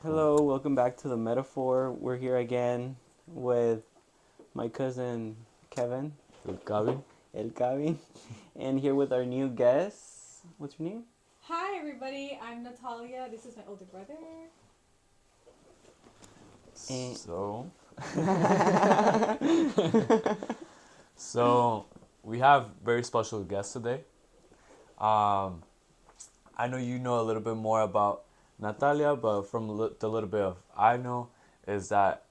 Hello, welcome back to the Metaphor. We're here again with my cousin Kevin, El Cabe. El Cavi, and here with our new guest. What's your name? Hi everybody, I'm Natalia. This is my older brother. And So, so we have very special guests today. Um, I know you know a little bit more about Natalia, but from the little bit of I know is that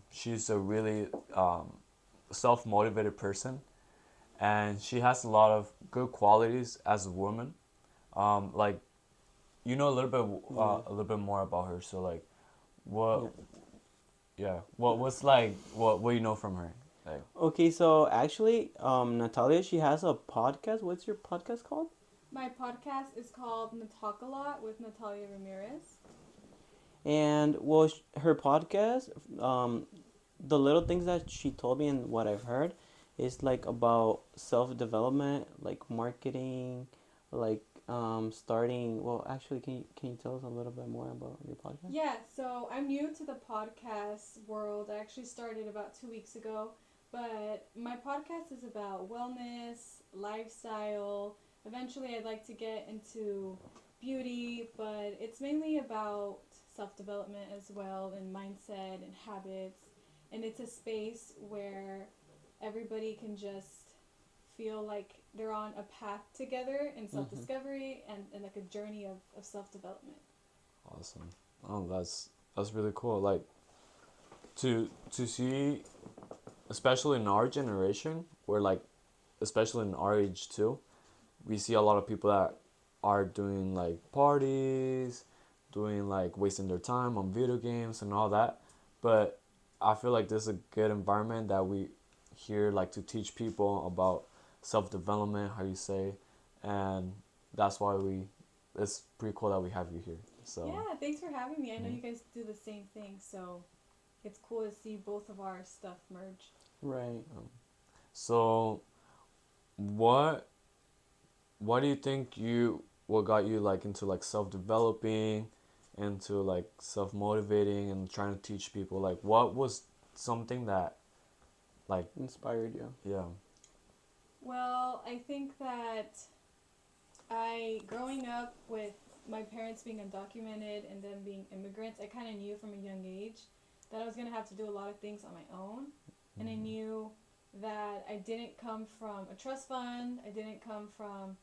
she's a really self-motivated person, and she has a lot of good qualities as a woman. Like you know yeah, a little bit more about her. So like, what yeah. what's like what you know from her? Like, Okay, so actually, Natalia, she has a podcast. What's your podcast called? My podcast is called Talk a Lot with Natalia Ramirez. And well, her podcast, the little things that she told me and what I've heard, is like about self development, like marketing, like starting. Well, actually, can you tell us a little bit more about your podcast? Yeah, so I'm new to the podcast world. I actually started about 2 weeks ago, but my podcast is about wellness, lifestyle. Eventually, I'd like to get into beauty, but it's mainly about self development as well, and mindset and habits. And it's a space where everybody can just feel like they're on a path together in self Mm-hmm. discovery and like a journey of self development. awesome. Oh, that's really cool. Like to see, especially in our generation, where like, especially in our age too, we see a lot of people that are doing like parties, doing like wasting their time on video games and all that. But I feel like this is a good environment that we here like to teach people about self development, how you say, and that's why it's pretty cool that we have you here. So, Yeah, thanks for having me. I know mhm. you guys do the same thing, so it's cool to see both of our stuff merge. Right. So what what do you think what got you like into like self developing, into like self motivating and trying to teach people, like what was something that like Inspired you. yeah. Well, I think that growing up with my parents being undocumented and them being immigrants, I kind of knew from a young age that I was going to have to do a lot of things on my own. And I knew that I didn't come from a trust fund. I didn't come from,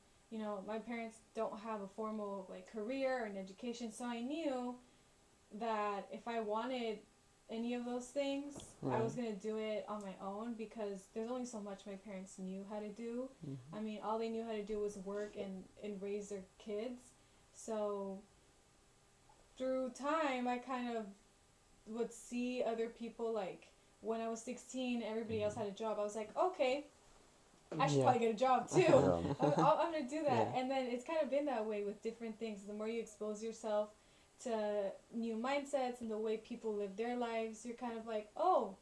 my parents don't have a formal like career or an education. So I knew that if I wanted any of those things, I Right. was going to do it on my own because there's only so much my parents knew how to do. Mm-hmm. I mean, all they knew how to do was work and raise their kids. So through time, I kind of would see other people like when I was 16, everybody else had a job. I was like, okay, I should Yeah. probably get a job too. Yeah. I'm going to do that. Yeah. And then it's kind of been that way with different things. The more you expose yourself to new mindsets and the way people live their lives, you're kind of like, oh,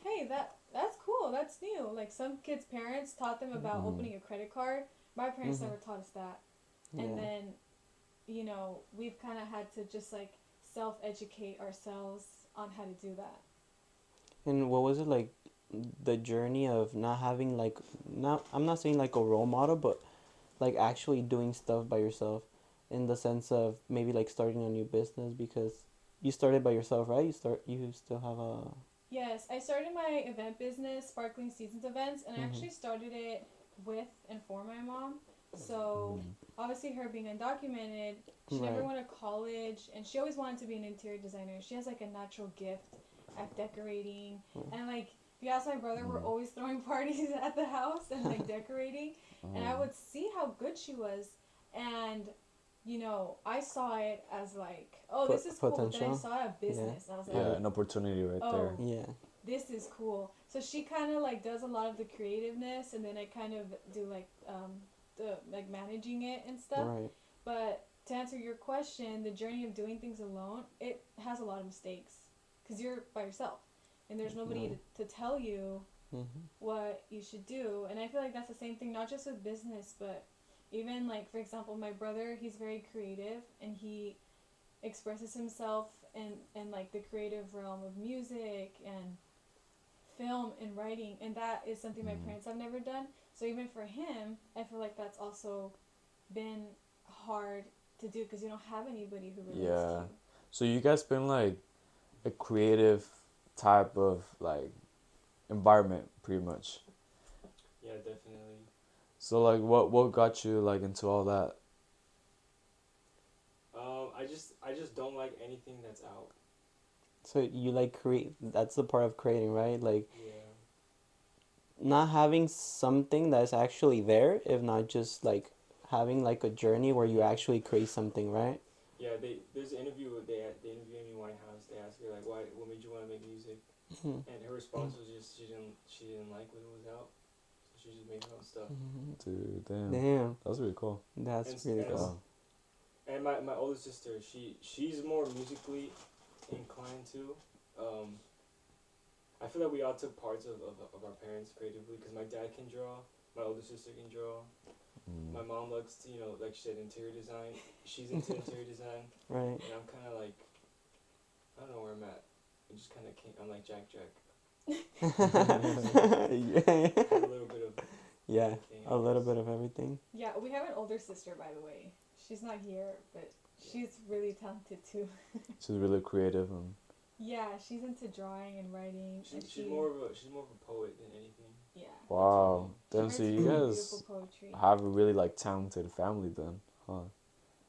hey, that's cool. That's new. Like some kids' parents taught them about Mhm. opening a credit card. My parents Mm-hmm. never taught us that. And Yeah. then, we've kind of had to just like self-educate ourselves on how to do that. And what was it like, the journey of not having like, not, I'm not saying like a role model, but like actually doing stuff by yourself, in the sense of maybe like starting a new business, because you started by yourself, right? You still have a. Yes, I started my event business, Sparkling Seasons Events, and I Mm-hmm. actually started it with and for my mom. So, Mhm. obviously, her being undocumented, she never Right. went to college, and she always wanted to be an interior designer. She has like a natural gift at decorating, and like, if you ask my brother, we're Mhm. always throwing parties at the house and like decorating, and I Mhm. would see how good she was, and I saw it as like, oh, this is cool, but then I Potential. saw a Yeah. business, and I was like, Yeah, an opportunity right there. oh, Yeah. this is cool. So she kind of like does a lot of the creativeness, and then I kind of do like the like managing it and stuff. Right. But to answer your question, the journey of doing things alone, it has a lot of mistakes because you're by yourself, and there's nobody Right. to tell you Mm-hmm. what you should do. And I feel like that's the same thing, not just with business, but even like for example, my brother, he's very creative, and he expresses himself in like the creative realm of music and film and writing, and that is something my parents have never done. So even for him, I feel like that's also been hard to do because you don't have anybody who relates to Yeah. you. So you guys been like a creative type of like environment, pretty much. Yeah, definitely. So like, what got you like into all that? I just don't like anything that's out. So you like create, that's the part of creating, right? Like Yeah. not having something that's actually there, if not just like having like a journey where you actually create something, right? Yeah, there's an interview they interviewed Amy Winehouse. They asked her like, what made you want to make music? Mhm. And her response was just she didn't like what was out, so she just made her own stuff. Mhm. Dude, damn. Damn, That's really cool. that's And really and, cool. and my older sister, she's more musically inclined too. I feel like we all took parts of our parents creatively because my dad can draw, my older sister can draw. My mom likes to, like she said, interior design. She's into interior design, Right. and I'm kind of like, I don't know where I'm at. I just kind of can't. I'm like Jack. Yeah. Have a little bit of Yeah, everything, I a little guess. bit of everything. Yeah, we have an older sister, by the way. She's not here, but she's really talented too. She's really creative and Yeah, she's into drawing and writing. And She's more of a poet than anything. Yeah. wow. She Then writes so you really guys beautiful poetry. have a really like talented family then, huh?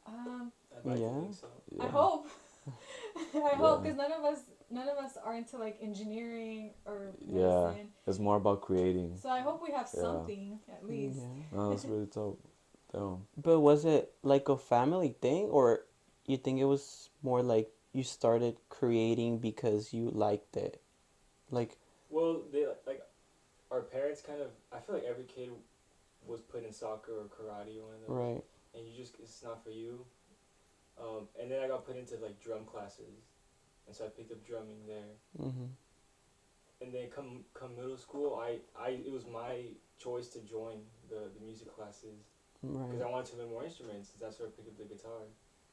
I'd like Yeah. to think so. Yeah. I hope. I hope Yeah. because none of us are into like engineering or Yeah. medicine. It's more about creating. So I hope we have Yeah. something at least. Yeah. No, that's really dope. Damn. But was it like a family thing, or you think it was more like you started creating because you liked it? Like, Well, they like our parents kind of. I feel like every kid was put in soccer or karate or one of those, right. and it's not for you. And then I got put into like drum classes, and so I picked up drumming there. Mm-hmm. And then come middle school, it was my choice to join the music classes because I Right. wanted to learn more instruments. That's where I picked up the guitar.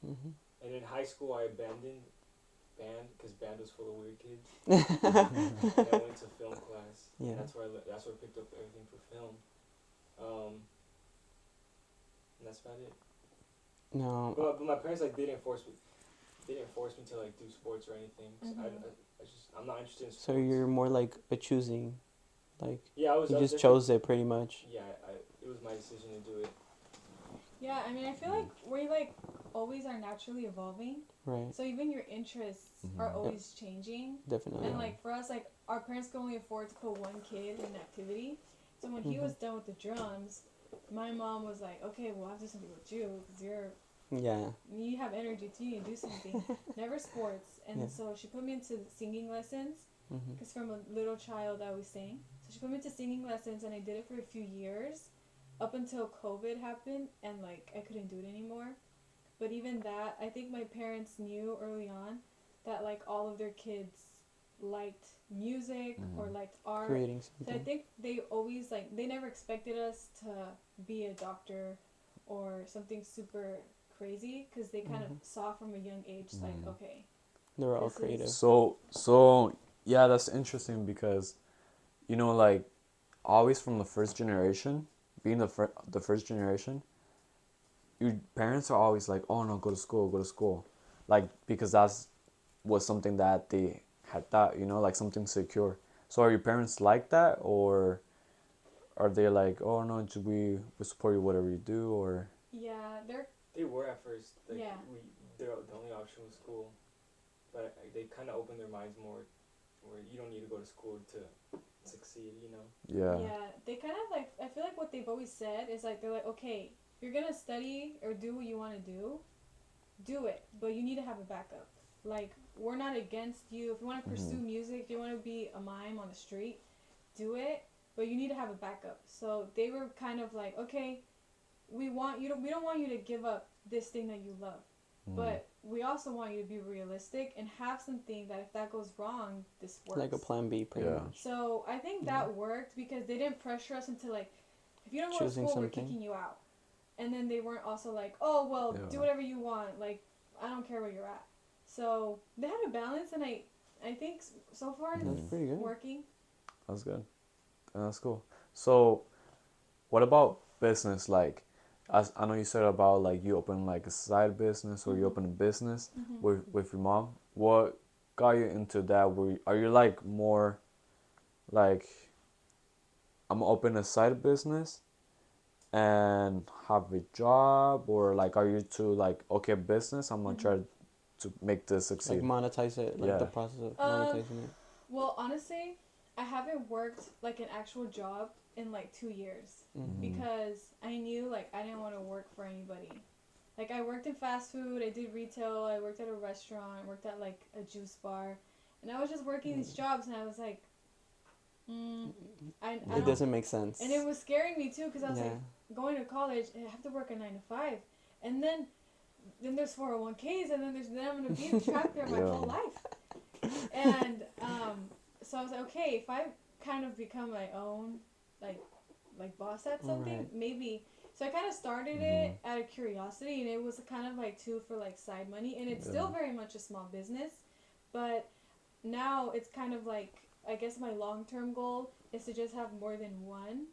Mm-hmm. And in high school, I abandoned band because band was full of weird kids. And I went to film class. Yeah. And that's where I picked up everything for film. And that's about it. No. But my parents like didn't force me. They didn't force me to like do sports or anything. 'Cause I'm not interested in sports. So you're more like a choosing, like Yeah, you I was just chose it pretty much. Yeah, it was my decision to do it. Yeah, I mean, I feel like we like always are naturally evolving. Right. So even your interests are Mhm. always changing. Definitely. And like for us, like our parents could only afford to put one kid in an activity. So when he Mhm. was done with the drums, my mom was like, "Okay, well, I have to do something with you because Yeah. you have energy too. You can do something. Never sports." And Yeah. so she put me into singing lessons Mm-hmm. because from a little child I always sang. So she put me into singing lessons, and I did it for a few years, up until COVID happened, and like I couldn't do it anymore. But even that, I think my parents knew early on that like all of their kids liked music or liked art. Creating So I something. think they always like they never expected us to be a doctor or something super crazy because they kind of saw from a young age like okay, They were all this is- creative. So yeah, that's interesting because, like, always from the first generation, being the first generation, your parents are always like, oh no, go to school, like because that's was something that they had thought, like something secure. So are your parents like that, or are they like, oh no, we support you whatever you do, or yeah, they're They were at first. Like, Yeah. The only option was school, but they kind of opened their minds more, where you don't need to go to school to succeed. yeah, they kind of like I feel like what they've always said is like they're like okay, if you're gonna study or do what you want to do it, but you need to have a backup. Like we're not against you if you want to pursue music, if you want to be a mime on the street, do it, but you need to have a backup. So they were kind of like okay, we don't want you to give up this thing that you love, but we also want you to be realistic and have something that if that goes wrong, this works. Like a plan B, pretty Yeah. much. So I think that worked because they didn't pressure us into like, if you don't go to Choosing school, we're something. kicking you out. And then they weren't also like, oh well, Yeah. do whatever you want. Like I don't care where you're at. So they had a balance, and I think so far That's it's pretty good. working. That's good. That's cool. So, what about business? Like, as I know you said about like you open like a side business or you open a business with your mom. What got you into that? Are you like more like I'm gonna open a side business and have a job, or like are you too like okay business? I'm gonna try to make this Like succeed. monetize it, like the Yeah. process of Um, monetizing it. well, honestly, I haven't worked like an actual job in like 2 years because I knew like I didn't want to work for anybody. Like I worked in fast food, I did retail, I worked at a restaurant, I worked at like a juice bar, and I was just working these jobs, and I was like, I It don't. doesn't make sense. And it was scaring me too because I was Yeah. like, going to college, I have to work a 9 to 5, and then there's 401ks, and then I'm gonna be trapped there my Yeah. whole life. And so I was like, okay, if I kind of become my own like boss at something, Right. maybe. So I kind of started it out of curiosity, and it was kind of like too for like side money, and it's still very much a small business, but now it's kind of like, I guess my long-term goal is to just have more than one,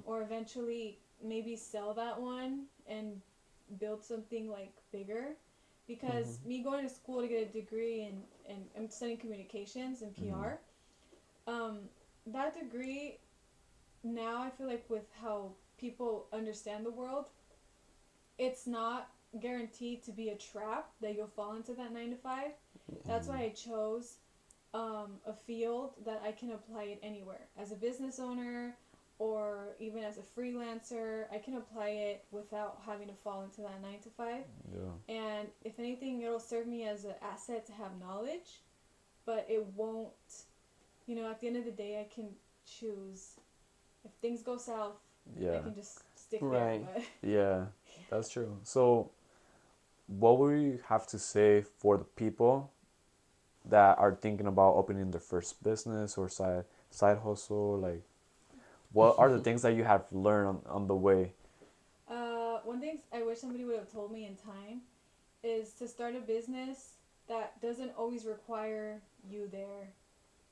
or eventually maybe sell that one and build something like bigger, because me going to school to get a degree and I'm studying communications and PR, that degree, now I feel like with how people understand the world, it's not guaranteed to be a trap that you'll fall into that 9 to 5. That's why I chose a field that I can apply it anywhere. As a business owner or even as a freelancer, I can apply it without having to fall into that 9 to 5. Yeah. And if anything, it'll serve me as an asset to have knowledge, but it won't, at the end of the day, I can choose. If things go south, I Yeah. can just stick Right. there. But Yeah. That's true. So, what would you have to say for the people that are thinking about opening their first business or side hustle? Like, what are the things that you have learned on the way? one thing I wish somebody would have told me in time is to start a business that doesn't always require you there,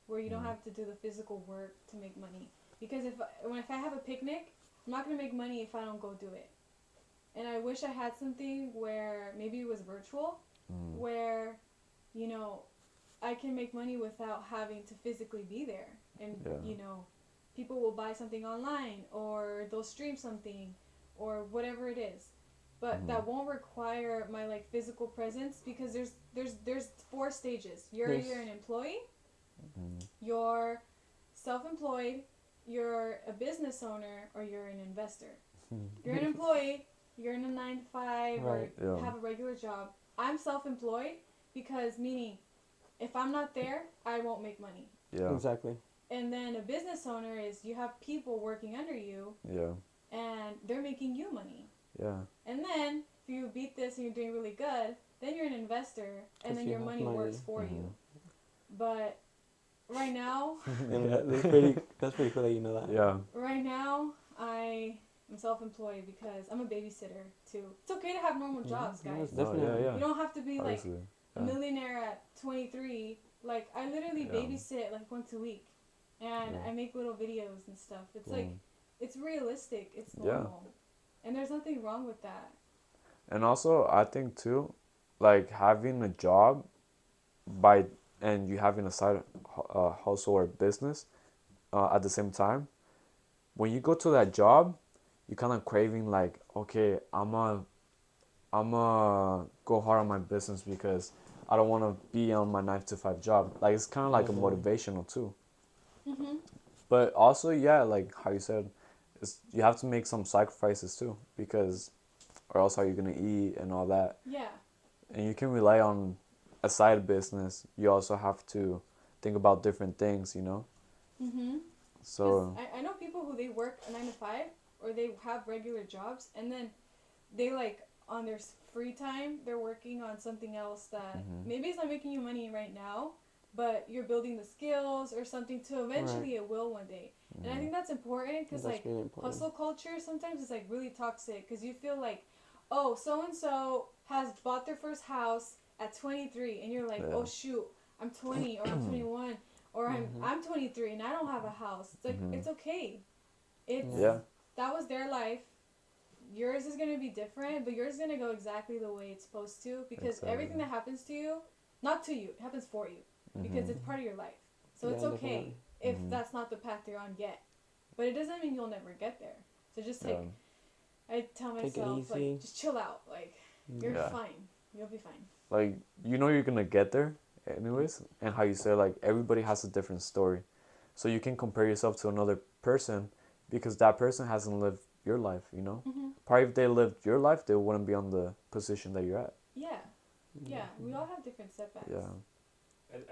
where you don't have to do the physical work to make money. Because if I have a picnic, I'm not gonna make money if I don't go do it. And I wish I had something where maybe it was virtual, where, I can make money without having to physically be there. And, Yeah. People will buy something online or they'll stream something or whatever it is. But that won't require my like physical presence, because there's 4 stages. You're Yes. either an employee, you're self-employed, you're a business owner, or you're an investor. You're an employee, you're in a 9 to 5 Right. or Yeah. have a regular job. I'm self-employed because, meaning, if I'm not there, I won't make money. Yeah. Exactly. And then a business owner is you have people working under you Yeah. and they're making you money. Yeah. And then if you beat this and you're doing really good, then you're an investor, and 'Cause then you your have money money. works for you. But right now, And Yeah. that's pretty cool that you know that. Yeah. right now I am self-employed because I'm a babysitter too. It's okay to have normal jobs, Yeah, guys. it's No, definitely. yeah. You don't have to be like Obviously. a millionaire at 23. Like I literally Yeah. babysit like once a week, and Yeah. I make little videos and stuff. It's like it's realistic. It's Yeah. normal, and there's nothing wrong with that. And also, I think too, like having a job by and you having a side hustle or business at the same time, when you go to that job, you kind of craving like, okay, I'm a go hard on my business because I don't want to be on my 9 to 5 job. Like it's kind of like a Definitely. motivational too. Mhm. But also, yeah, like how you said, you have to make some sacrifices too, because or else how you gonna eat and all that. Yeah. And you can rely on a side business. You also have to think about different things, you know. Mhm. So I know people who they work a 9 to 5 or they have regular jobs, and then they like on their free time they're working on something else that maybe it's not making you money right now, but you're building the skills or something to eventually it will one day. And I think that's important because That's like really important. hustle culture sometimes is like really toxic because you feel like, oh, so and so has bought their first house at 23 and you're like, Yeah. oh shoot, I'm 20 or I'm 21 or I'm 23 and I don't have a house. It's like it's okay. It's Yeah. that was their life. Yours is gonna be different, but yours is gonna go exactly the way it's supposed to because everything that happens to you, not to you, it happens for you because it's part of your life. So it's Yeah, okay if that's not the path you're on yet, but it doesn't mean you'll never get there. So just like I tell Take it myself, easy. like just chill out. Like you're Yeah. fine. You'll be fine. Like, you know you're gonna get there anyways, and how you say, like, everybody has a different story. So you can compare yourself to another person because that person hasn't lived your life, you know? Probably if they lived your life, they wouldn't be on the position that you're at. Yeah. Yeah. We all have different setbacks. Yeah.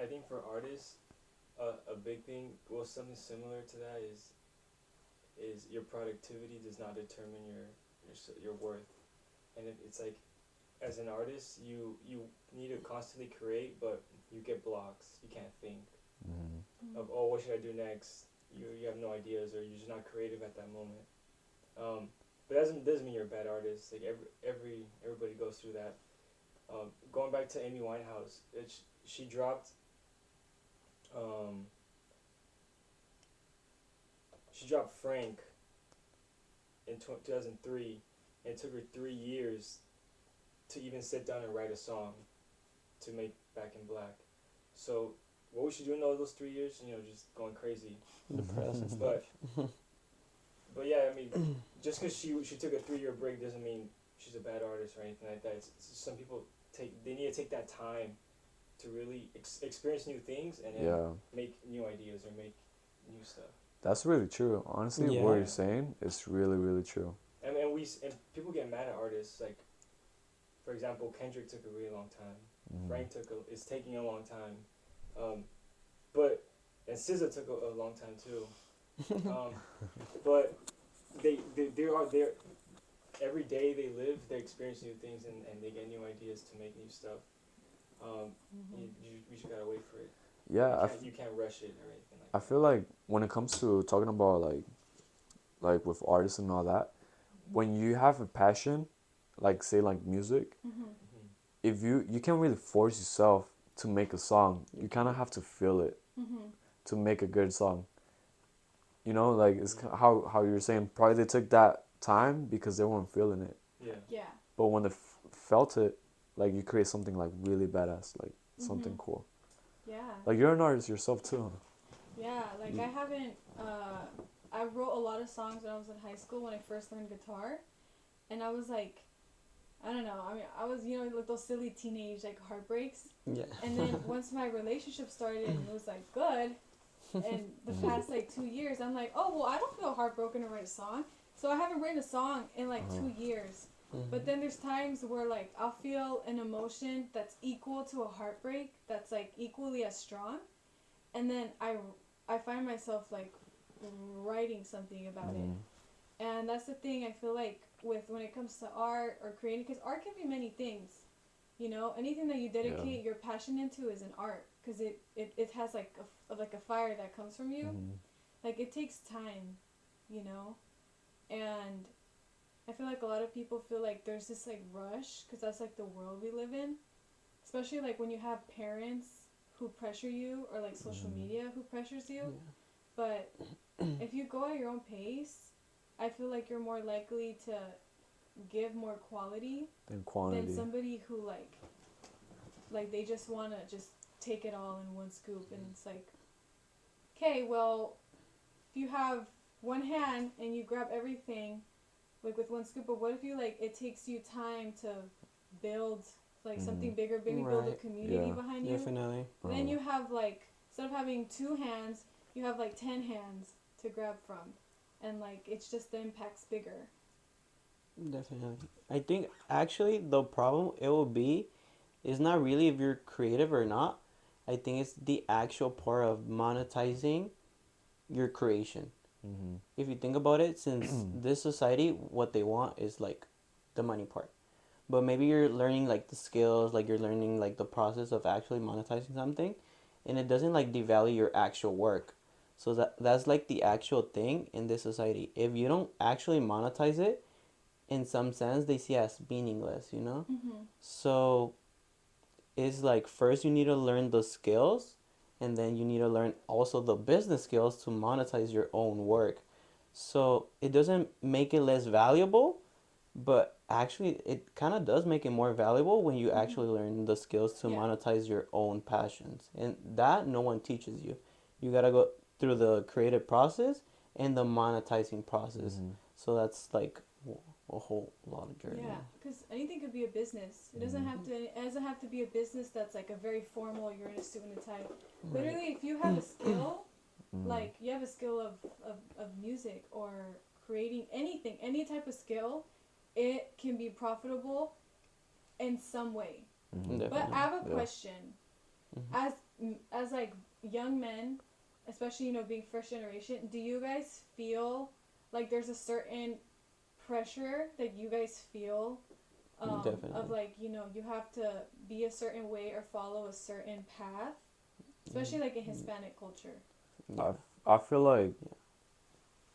I think for artists, a big thing, well, something similar to that is your productivity does not determine your worth, and it's like, as an artist, you need to constantly create, but you get blocks. You can't think of, oh, what should I do next? You have no ideas, or you're just not creative at that moment. But that doesn't mean you're a bad artist. Like everybody goes through that. Going back to Amy Winehouse, she dropped. She dropped Frank in 2003, and it took her 3 years to even sit down and write a song to make Back in Black. So what was she doing all those 3 years? Just going crazy. Depressed and stuff. But yeah, I mean, just because she took a 3-year break doesn't mean she's a bad artist or anything like that. It's some people they need to take that time to really experience new things and then make new ideas or make new stuff. That's really true. Honestly, what you're saying is really, really true. And people get mad at artists. Like, for example, Kendrick took a really long time. Frank is taking a long time. But SZA took a long time too. But they're every day they live, they experience new things and they get new ideas to make new stuff. You just gotta wait for it. Yeah, You can't rush it or anything like I feel like when it comes to talking about like with artists and all that, when you have a passion, like say like music, if you can't really force yourself to make a song, you kind of have to feel it to make a good song. You know, like it's how you're saying, probably they took that time because they weren't feeling it. Yeah. But when they felt it, like you create something like really badass, like something cool. Yeah. Like you're an artist yourself too. Yeah, like I haven't, I wrote a lot of songs when I was in high school when I first learned guitar. And I was like, I don't know, I mean, I was, like those silly teenage, like, heartbreaks. Yeah. And then once my relationship started and it was, like, good, and the past, like, 2 years, I'm like, oh, well, I don't feel heartbroken to write a song. So I haven't written a song in, like, 2 years. But then there's times where, like, I'll feel an emotion that's equal to a heartbreak that's, like, equally as strong. And then I find myself, like, writing something about it. And that's the thing I feel like when it comes to art or creating, because art can be many things, anything that you dedicate your passion into is an art, because it has like a fire that comes from you. Like it takes time, and I feel like a lot of people feel like there's this like rush, because that's like the world we live in, especially like when you have parents who pressure you, or like social media who pressures you. But if you go at your own pace, I feel like you're more likely to give more quality than quantity. Than somebody who like they just want to just take it all in one scoop. And it's like, okay, well, if you have one hand and you grab everything like with one scoop, but what if you like it takes you time to build like something bigger, maybe build a community behind you. Definitely. Then you have like, instead of having 2 hands, you have like 10 hands to grab from. And, like, it's just the impact's bigger. Definitely. I think, actually, the problem it will be is not really if you're creative or not. I think it's the actual part of monetizing your creation. If you think about it, since this society, what they want is, like, the money part. But maybe you're learning, like, the skills, like, you're learning, like, the process of actually monetizing something. And it doesn't, like, devalue your actual work. So that's like the actual thing in this society. If you don't actually monetize it, in some sense, they see it as meaningless, So is like first you need to learn the skills, and then you need to learn also the business skills to monetize your own work. So it doesn't make it less valuable, but actually it kind of does make it more valuable when you Mm-hmm. actually learn the skills to Yeah. monetize your own passions. And that no one teaches you. You got to go through the creative process and the monetizing process. Mm-hmm. So that's like a whole lot of journey. Yeah, because anything could be a business. It doesn't Mm-hmm. have to. It doesn't have to be a business that's like a very formal. You're in a suit and a tie. Right. Literally, if you have a skill, Mm-hmm. like you have a skill of music or creating anything, any type of skill, it can be profitable in some way. Mm-hmm. But Definitely. I have a Yeah. question. Mhm. As like young men, especially being first generation, do you guys feel like there's a certain pressure that you guys feel of Definitely. like you have to be a certain way or follow a certain path, especially like in Hispanic culture? Yeah. I feel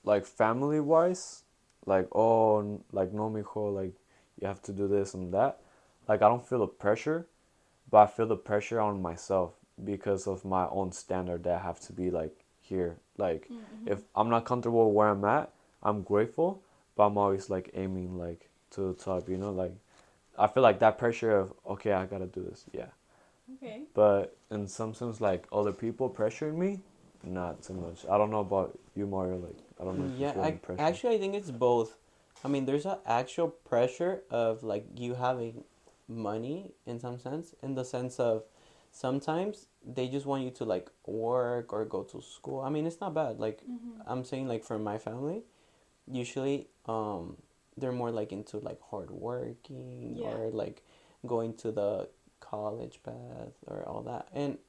like family wise, like oh like no mijo, like you have to do this and that. Like I don't feel the pressure, but I feel the pressure on myself because of my own standard that I have to be like here. Like Mm-hmm. if I'm not comfortable where I'm at, I'm grateful, but I'm always like aiming like to the top, like I feel like that pressure of okay, I gotta do this, yeah. Okay. But in some sense, like other people pressuring me, not too much. I don't know about you, Mario. Like I don't know if you Yeah, feel any pressure. actually I think it's both. I mean, there's an actual pressure of like you having money in some sense, in the sense of sometimes they just want you to like work or go to school. I mean, it's not bad. Like Mm-hmm. I'm saying, like for my family, usually they're more like into like hard working Yeah. or like going to the college path or all that. And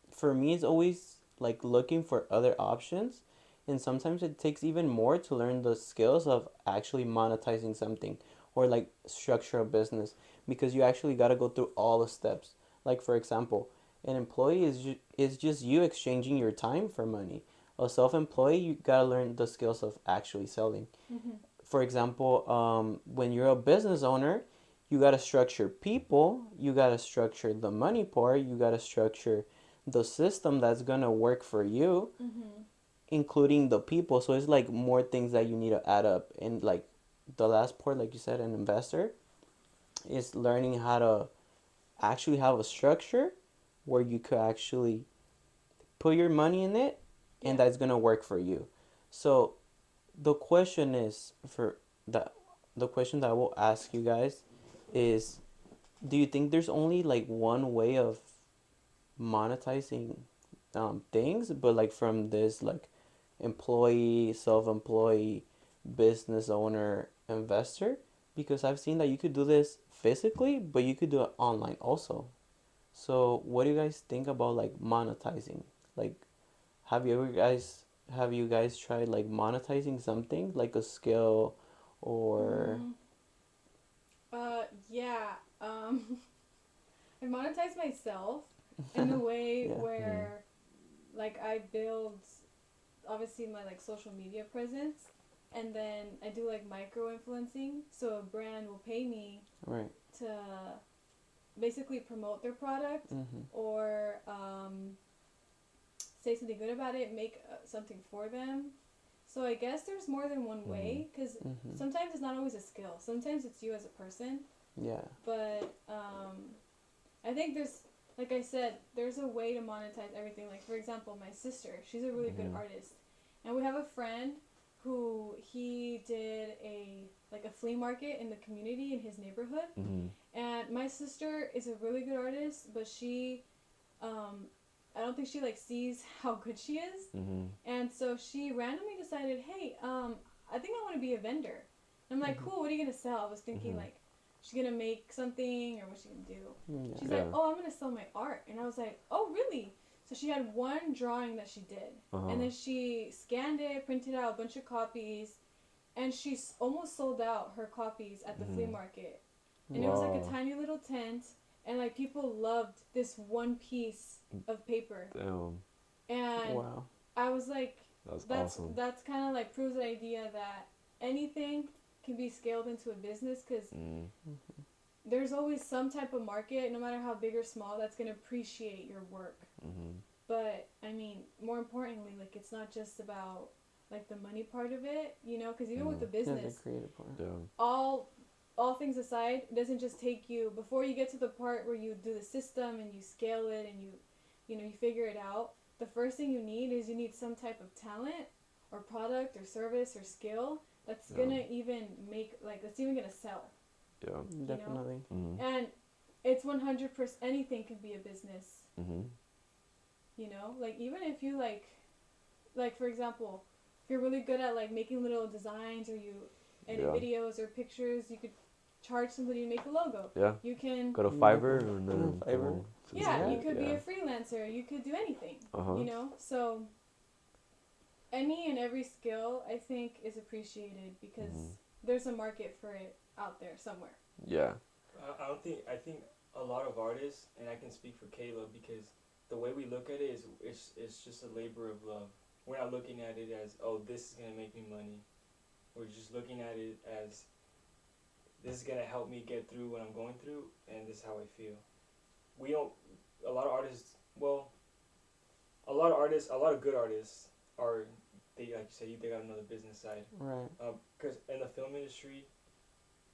for me it's always like looking for other options, and sometimes it takes even more to learn the skills of actually monetizing something or like structure a business, because you actually got to go through all the steps. Like for example, an employee is just you exchanging your time for money. A self-employed, you got to learn the skills of actually selling. Mm-hmm. For example, when you're a business owner, you got to structure people, you got to structure the money part, you got to structure the system that's going to work for you, Mm-hmm. including the people. So it's like more things that you need to add up. And like the last part, like you said, an investor is learning how to actually have a structure where you could actually put your money in it, and Yeah. that's going to work for you. So the question is for that the question that I will ask you guys is, do you think there's only like one way of monetizing things, but like from this like employee, self-employed, business owner, investor? Because I've seen that you could do this physically, but you could do it online also. So what do you guys think about like monetizing? Like, have you guys tried like monetizing something like a skill or Mm, yeah. I monetize myself in a way yeah. Mm. where like I build obviously my like social media presence, and then I do like micro influencing, so a brand will pay me Right. to basically promote their product Mhm. or say something good about it, make something for them. So I guess there's more than one Mm. way, because Mhm. sometimes it's not always a skill, sometimes it's you as a person. Yeah. But I think there's, like I said, there's a way to monetize everything. Like for example, my sister, she's a really good Mhm. artist, and we have a friend who he did a flea market in the community in his neighborhood. Mhm. And my sister is a really good artist, but she, um, I don't think she like sees how good she is, Mhm. and so she randomly decided, hey, I think I want to be a vendor. And I'm like, Mhm. cool. What are you gonna sell? I was thinking Mhm. like, she's gonna make something or what's she gonna do? Yeah. She's like, Yeah. oh, I'm gonna sell my art. And I was like, oh, really? So she had one drawing that she did, Uh and huh. then she scanned it, printed out a bunch of copies, and she almost sold out her copies at the flea Mhm. market. And it was like a Wow. tiny little tent, and like people loved this one piece of paper. Damn. And Wow. I was like, That's that's awesome. that's kind of like proves the idea that anything can be scaled into a business, because Mm. there's always some type of market, no matter how big or small, that's gonna appreciate your work. Mm-hmm. But I mean, more importantly, like it's not just about like the money part of it, you know, because even with the Mm. Yeah, the business, creative part. Yeah. all things aside, it doesn't just take you before you get to the part where you do the system and you scale it and you know, you figure it out. The first thing you need some type of talent or product or service or skill that's Yeah. gonna even make like that's even gonna sell. Yeah. Definitely. Mm-hmm. And it's 100% anything can be a business. Mm-hmm. You know, like even if you like for example, if you're really good at like making little designs or you edit Yeah. videos or pictures, you could charge somebody to make a logo. Yeah. You can Go to You Fiverr make a- and then Fiverr. yeah, you Yeah. could be a freelancer. You could do anything. Uh-huh. You know, so any and every skill I think is appreciated because there's a market for it out there somewhere. Yeah. I don't think I think a lot of artists, and I can speak for Caleb because the way we look at it is it's just a labor of love. We're not looking at it as, oh, this is gonna make me money. We're just looking at it as this is gonna help me get through what I'm going through, and this is how I feel. We don't. A lot of artists. Well, a lot of good artists are. They like you said. They got another business side. Right. Because in the film industry,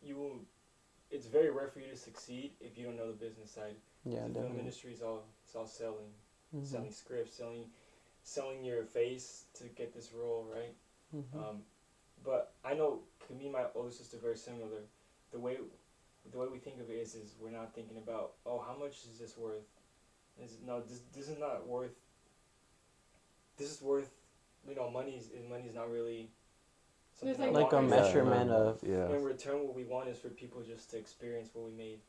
you will. It's very rare for you to succeed if you don't know the business side. Yeah, The film definitely. industry is all selling, Mm-hmm. selling scripts, selling your face to get this role, right? Mm-hmm. But I know, me and my older sister very similar. The way we think of it is we're not thinking about, oh, how much is this worth? This is not worth. This is worth, money's not really something There's I Like a want. measurement of. Yeah. In return, what we want is for people just to experience what we made,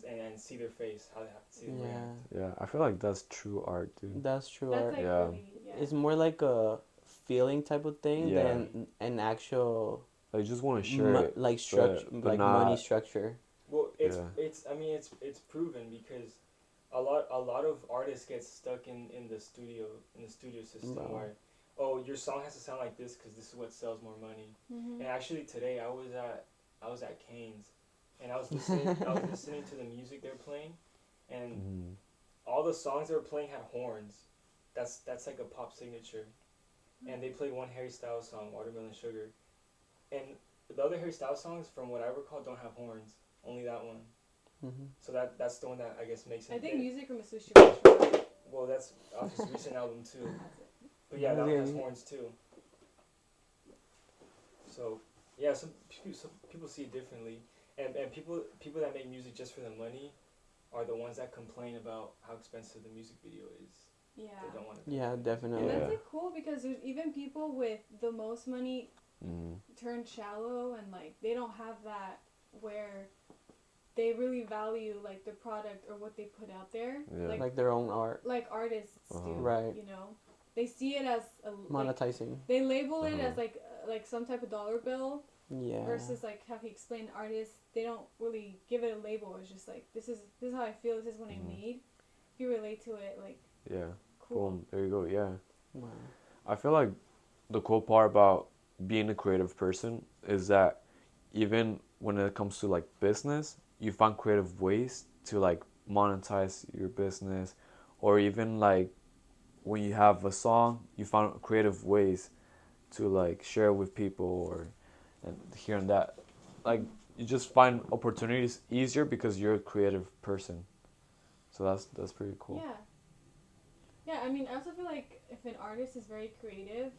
and see their face, how they see them Yeah, react. Yeah. I feel like that's true art, dude. that's true That's art. like Yeah. really It's more like a feeling type of thing Yeah. than an actual I just want to share it. like structure, but like not- money structure. Well, Yeah. it's proven because a lot of artists get stuck in the studio system Wow. where, oh, your song has to sound like this because this is what sells more money. Mm-hmm. And actually today I was at Kane's, and I was listening to the music they were playing, and Mhm. all the songs they were playing had horns. That's like a pop signature. And they played one Harry Styles song, Watermelon Sugar, and the other Harry Styles songs, from what I recall, don't have horns. Only that one. Mm-hmm. So that's the one that I guess makes it. I think big. music from a sushi restaurant. Well, that's off his recent album too. But yeah, that one has horns too. So yeah, some people see it differently, and people that make music just for the money are the ones that complain about how expensive the music video is. Yeah. They don't want to. Yeah, definitely. And Yeah. that's like cool because there's even people with the most money Mhm. turn shallow and like they don't have that where they really value like the product or what they put out there. Yeah. Like Like their own art, artists do. Right. You know, they see it as a monetizing. they label it Uh-huh. as like some type of dollar bill Yeah. versus like how he explained artists. They don't really give it a label. It's just like this is how I feel. This is what I made. If you relate to it, like Yeah. cool. Boom. There you go. Yeah. Wow. I feel like the cool part about being a creative person is that even when it comes to like business, you find creative ways to like monetize your business, or even like when you have a song, you find creative ways to like share with people or and here and that. Like you just find opportunities easier because you're a creative person. So that's pretty cool. Yeah. Yeah, I mean, I also feel like if an artist is very creative,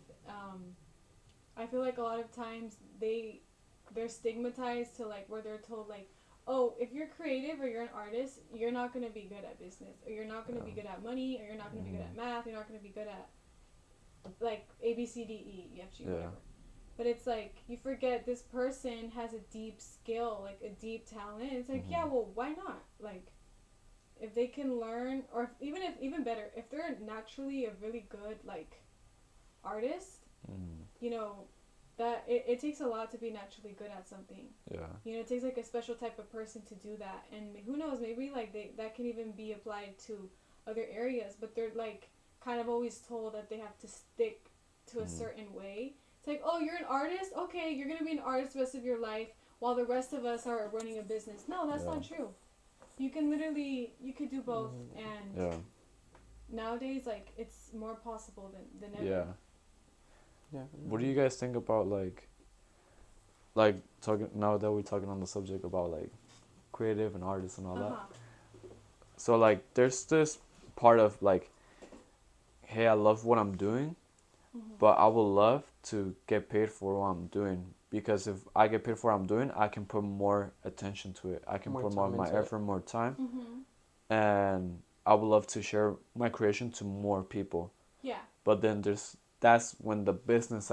I feel like a lot of times they're stigmatized to like where they're told like, oh, if you're creative or you're an artist, you're not gonna be good at business, or you're not gonna be good at money, or you're not gonna be good at math, you're not gonna be good at like A B C D E, you have to whatever. But it's like you forget this person has a deep skill, like a deep talent. It's like yeah, well, why not? Like if they can learn, or even better, if they're naturally a really good like artist, you know, that it takes a lot to be naturally good at something. Yeah. You know, it takes like a special type of person to do that, and who knows, maybe like that can even be applied to other areas. But they're like kind of always told that they have to stick to a certain way. It's like, oh, you're an artist, okay, you're gonna be an artist the rest of your life. while the rest of us are running a business. No, that's Yeah. not true. You can literally, you could do both, and Yeah. nowadays, like, it's more possible than ever. Yeah. Yeah. What do you guys think about talking now that we're talking on the subject about like creative and artists and all that? Uh-huh. So like there's this part of like, hey, I love what I'm doing, but I would love to get paid for what I'm doing, because if I get paid for what I'm doing, I can put more attention to it. I can More put more of time my into it. effort, more time, Mm-hmm. and I would love to share my creation to more people. Yeah. But then that's when the business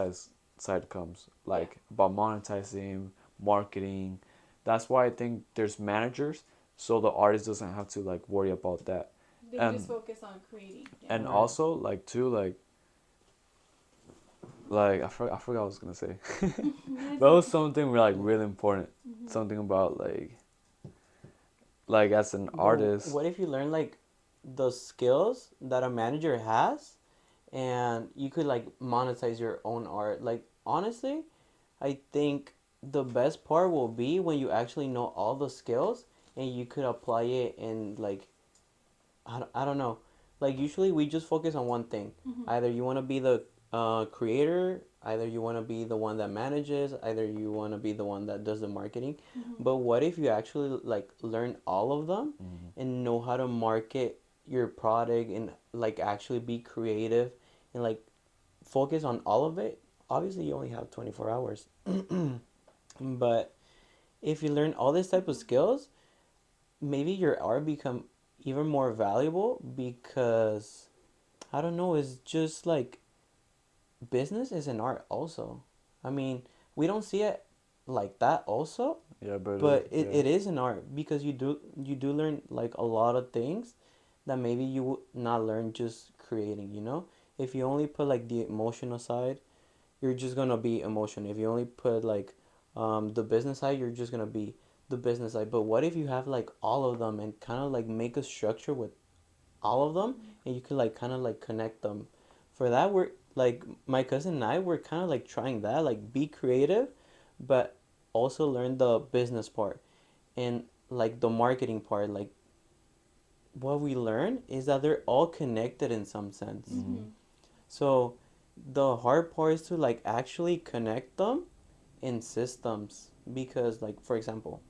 side comes, like about monetizing, marketing. That's why I think there's managers, so the artist doesn't have to like worry about that. They And just focus on creating. Yeah. and Right. also like too like I forgot what I was gonna say. That was something like really important. Something about like as an But artist. what if you learn like the skills that a manager has, and you could like monetize your own art? Like honestly, I think the best part will be when you actually know all the skills and you could apply it in like I don't know. Like usually we just focus on one thing. Mm-hmm. Either you want to be the creator, either you want to be the one that manages, either you want to be the one that does the marketing. Mm-hmm. But what if you actually like learn all of them and know how to market your product and like actually be creative and like focus on all of it? Obviously, you only have 24 hours. But if you learn all this type of skills, maybe your art become even more valuable because I don't know, it's just like business is an art also. I mean, we don't see it like that also, Yeah, but yeah. it is an art because you do learn like a lot of things that maybe you would not learn just creating, you know? If you only put like the emotional side, you're just gonna be emotional. If you only put like the business side, you're just gonna be the business side. But what if you have like all of them and kind of like make a structure with all of them, and you could like kind of like connect them? For that, we're like my cousin and I were kind of like trying that, like be creative, but also learn the business part and like the marketing part. Like what we learn is that they're all connected in some sense. Mm-hmm. So the hard part is to like actually connect them in systems because like for example,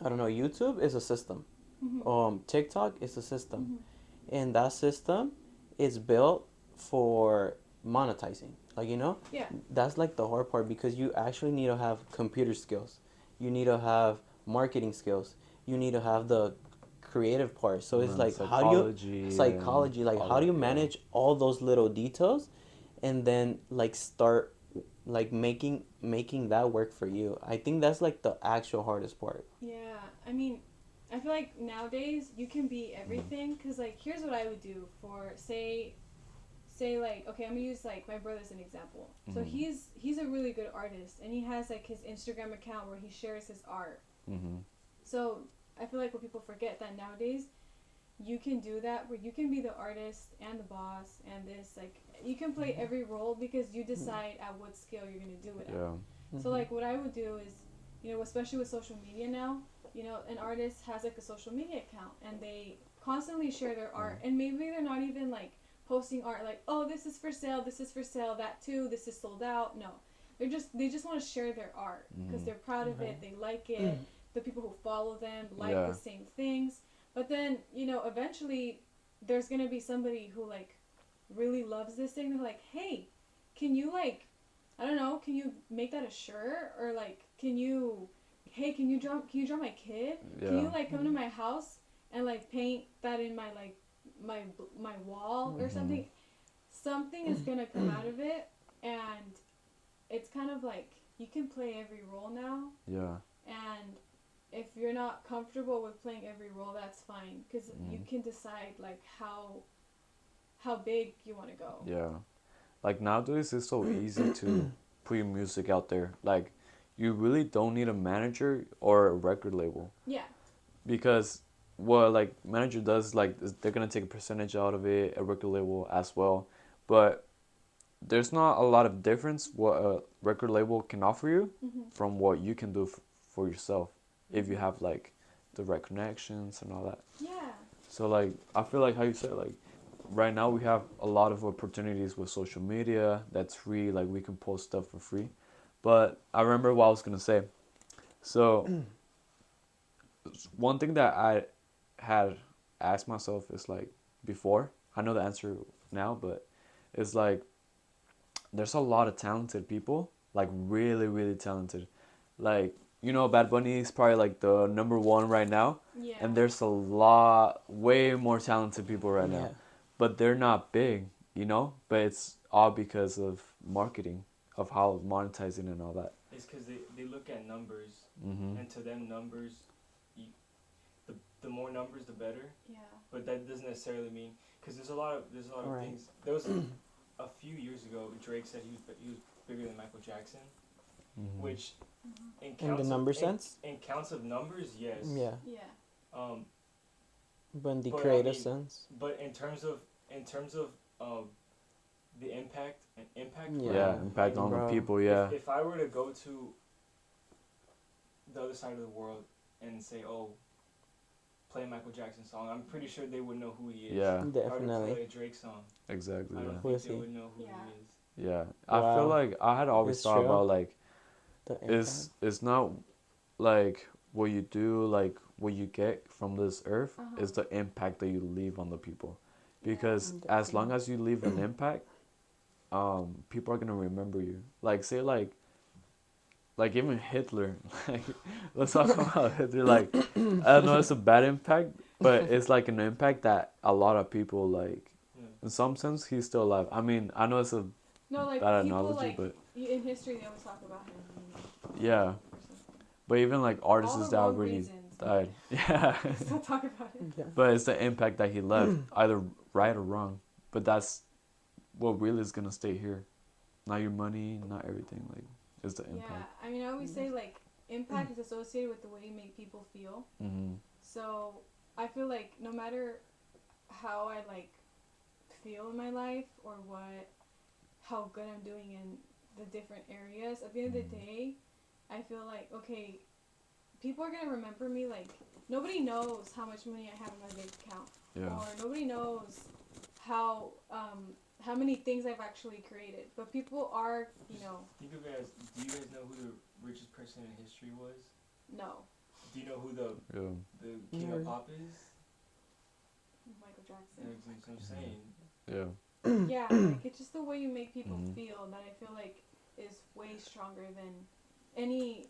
I don't know, YouTube is a system. Mm-hmm. TikTok is a system. Mm-hmm. And that system is built for monetizing. Like Yeah. that's like the hard part because you actually need to have computer skills. You need to have marketing skills. You need to have the creative part. So it's like how do you psychology, like all how do you that, yeah. manage all those little details and then like start like making that work for you? I think that's like the actual hardest part. Yeah. I mean, I feel like nowadays you can be everything because, like, here's what I would do for say like, okay, I'm gonna use like my brother as an example. So he's a really good artist and he has like his Instagram account where he shares his art. So I feel like what people forget that nowadays you can do that where you can be the artist and the boss and this, like, you can play every role because you decide at what scale you're gonna do it at. Yeah. So like what I would do is, especially with social media now, an artist has like a social media account and they constantly share their art, and maybe they're not even like posting art like, oh, this is for sale, that too, this is sold out. No, they just want to share their art because they're proud of it, they like it, the people who follow them like the same things. But then, eventually there's gonna be somebody who like really loves this thing. They're like, hey, can you like, I don't know, can you make that a shirt? Or like, can you draw my kid? Yeah. Can you like come to my house and like paint that in my like my wall or something? Something is gonna come out of it, and it's kind of like you can play every role now. Yeah. And if you're not comfortable with playing every role, that's fine because you can decide like how big you want to go. Yeah. Like nowadays it's so easy to put your music out there. Like you really don't need a manager or a record label. Yeah. Because what like manager does, like they're gonna take a percentage out of it, a record label as well. But there's not a lot of difference what a record label can offer you from what you can do for yourself if you have like the right connections and all that. Yeah. So like I feel like how you said, like right now we have a lot of opportunities with social media that's free, like we can post stuff for free. But I remember what I was gonna say. So one thing that I had asked myself is like before, I know the answer now, but it's like there's a lot of talented people, like really, really talented. Like, you know, Bad Bunny is probably like the number one right now, Yeah. and there's a lot, way more talented people right Yeah. now, but they're not big, you know. But it's all because of marketing, of how monetizing and all that. It's because they look at numbers, Mhm. and to them numbers, you, the more numbers the better. Yeah. But that doesn't necessarily mean, because there's a lot of Right. things. There was a few years ago Drake said he was bigger than Michael Jackson, Mhm. which Mm-hmm. in In counts the number of, sense? in counts of numbers, yes. Yeah. Yeah. Um, But in the But, I creative mean, sense. but in terms of the impact. Yeah. Yeah, impact on the Bro. people. Yeah. If I were to go to the other side of the world and say, oh, play a Michael Jackson song, I'm pretty sure they would know who he is. Yeah. If I were to play Definitely. a Drake song, Exactly. I don't Yeah. Who think is they he? would know who Yeah. he is. Yeah. I feel Wow. like I had always It's thought true. about like The it's impact. it's not like what you do, like what you get from this earth Uh-huh. is the impact that you leave on the people. Because Yeah. as long as you leave an impact, people are gonna remember you. Like say like even Hitler. Like let's talk about Hitler. Like I don't know, it's a bad impact, but it's like an impact that a lot of people like. Yeah. In some sense, he's still alive. I mean, I know it's a No, like bad people analogy, like but in history they always talk about him. yeah. Or something. But even like All artists the that wrong already reasons. died. Yeah. But still talk about him. Yeah. But it's the impact that he left, either right or wrong. But that's what really is gonna stay here. Not your money, not everything. Like, it's the Yeah. impact. I mean, I always say like impact is associated with the way you make people feel. Mhm. So I feel like no matter how I like feel in my life or how good I'm doing in the different areas, at the end of the day, I feel like okay, people are gonna remember me. Like nobody knows how much money I have in my bank account, Yeah. or nobody knows how many things I've actually created. But people are, Do you guys know who the richest person in history was? no, Do you know who the Yeah. king No. of pop is? Michael Jackson. That's what I'm saying. Yeah. Yeah, like it's just the way you make people Mhm. feel that I feel like is way stronger than any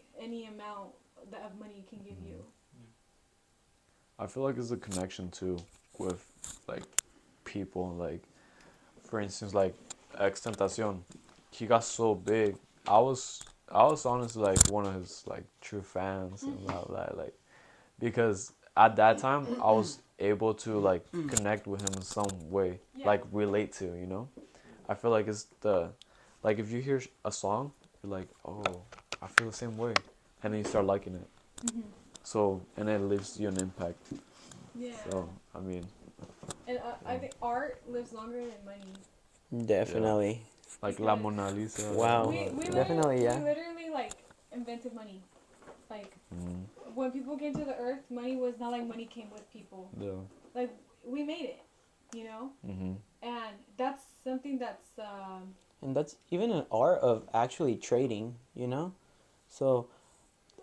amount that of money can give you. I feel like it's a connection too with like people. Like, for instance, like Extentacion, he got so big. I was honestly like one of his like true fans and all that. Like, because at that time I was able to like connect with him in some way, Yeah. like relate to, you know. I feel like it's like if you hear a song, you're like, oh, I feel the same way, and then you start liking it. Mm-hmm. So and it leaves you an impact. Yeah. So I mean, And I think art lives longer than money. Definitely. like La Because Mona Lisa. Wow. We Definitely, yeah. literally like invented money. Like Mm, when people came to the earth, money was not like money came with people. yeah. Like we made it, you know. Mhm. And that's something that's And that's even an art of actually trading, you know? So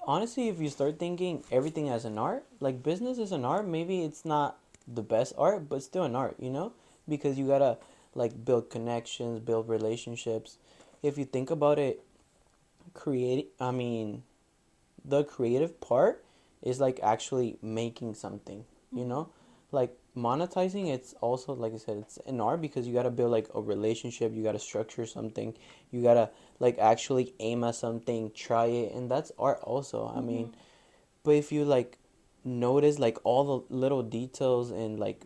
honestly, if you start thinking everything as an art, like business is an art, maybe it's not the best art, but still an art, you know? Because you gotta like build connections, build relationships. If you think about it, the creative part is like actually making something, you know? Like monetizing, it's also like I said, it's an art because you gotta build like a relationship, you gotta structure something, you gotta like actually aim at something, try it, and that's art also. I mean, but if you like notice like all the little details and like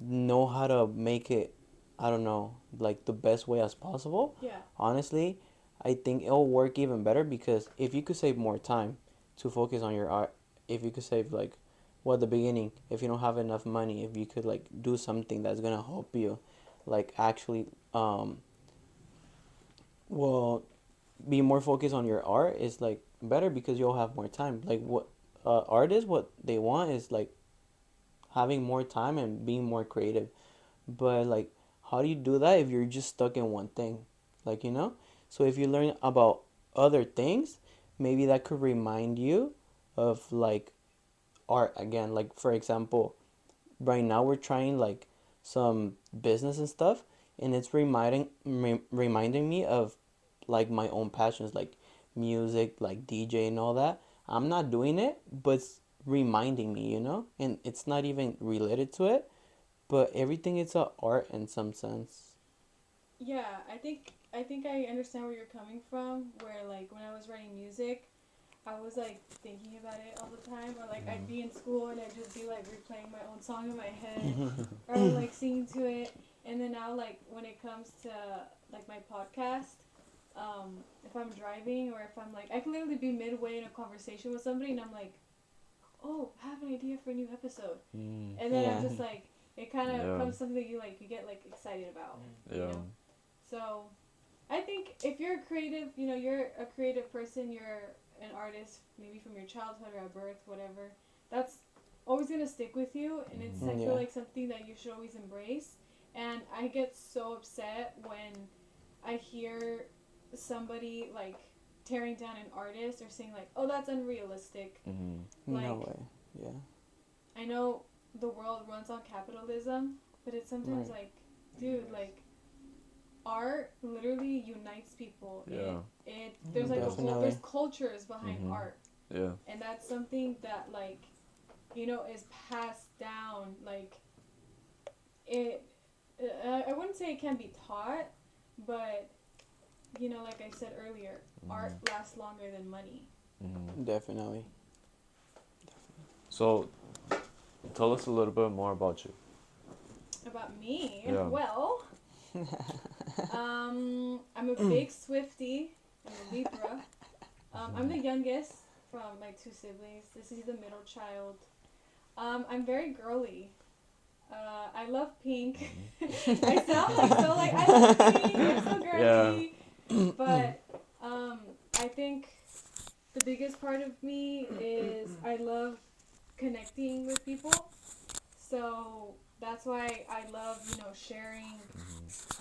know how to make it, I don't know, like the best way as possible, yeah. honestly, I think it'll work even better because if you could save more time to focus on your art, if you could save like, well, at the beginning, if you don't have enough money, if you could like do something that's gonna help you, like actually, well, be more focused on your art is like better because you'll have more time. Like what artists, what they want is like having more time and being more creative. But like, how do you do that if you're just stuck in one thing? Like, you know? So if you learn about other things, maybe that could remind you of like art again. Like for example, right now we're trying like some business and stuff, and it's reminding me of like my own passions, like music, like DJ and all that. I'm not doing it, but it's reminding me, you know, and it's not even related to it, but everything is a art in some sense. Yeah, I think I understand where you're coming from. Where like when I was writing music, I was like thinking about it all the time, or like I'd be in school and I'd just be like replaying my own song in my head, or like singing to it. And then now like when it comes to like my podcast, if I'm driving or if I'm like I can literally be midway in a conversation with somebody and I'm like, oh, I have an idea for a new episode, and then I'm Yeah. just like it kind of Yeah. comes something that you get like excited about, you Yeah. know. So I think if you're a creative, you're a creative person, you're an artist, maybe from your childhood or at birth, whatever, that's always going to stick with you. And it's, I Yeah. feel like, something that you should always embrace. And I get so upset when I hear somebody, like, tearing down an artist or saying, like, oh, that's unrealistic. Like, No way. Yeah. I know the world runs on capitalism, but it's sometimes Right. like, dude, like, art literally unites people. Yeah. It there's like Definitely. there's cultures behind art, Yeah. and that's something that like, is passed down. Like it, I wouldn't say it can be taught, but like I said earlier, art lasts longer than money. Definitely. So, tell us a little bit more about you. About me, Yeah. well, I'm a big Swiftie. I'm a Libra. I'm the youngest from my two siblings. This is the middle child. I'm very girly. I love pink. I sound like so like I love pink. I'm so girly. But I think the biggest part of me is I love connecting with people. So that's why I love, sharing.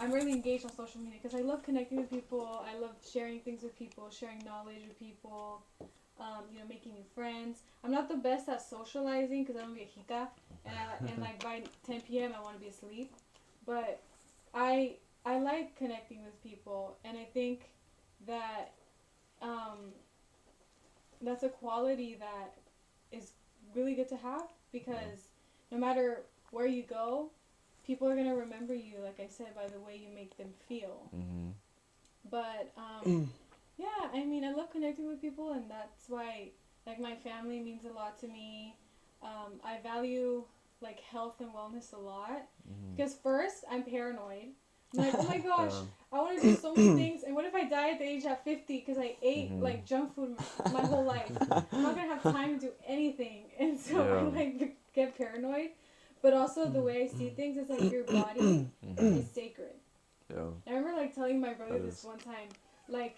I'm really engaged on social media because I love connecting with people. I love sharing things with people, sharing knowledge with people, making new friends. I'm not the best at socializing because I'm a viejita, and like by 10 p.m. I want to be asleep. But I like connecting with people, and I think that that's a quality that is really good to have because no matter where you go, people are going to remember you, like I said, by the way you make them feel. But, yeah, I mean, I love connecting with people, and that's why, like, my family means a lot to me. I value, like, health and wellness a lot. Because first, I'm paranoid. I'm like, oh my gosh, I want to do so many things, and what if I die at the age of 50 because I ate, like, junk food my whole life? I'm not going to have time to do anything, and so I, like, get paranoid. But also, the way I see things is, like, your body is sacred. Yeah. I remember, like, telling my brother That this is. one time, like,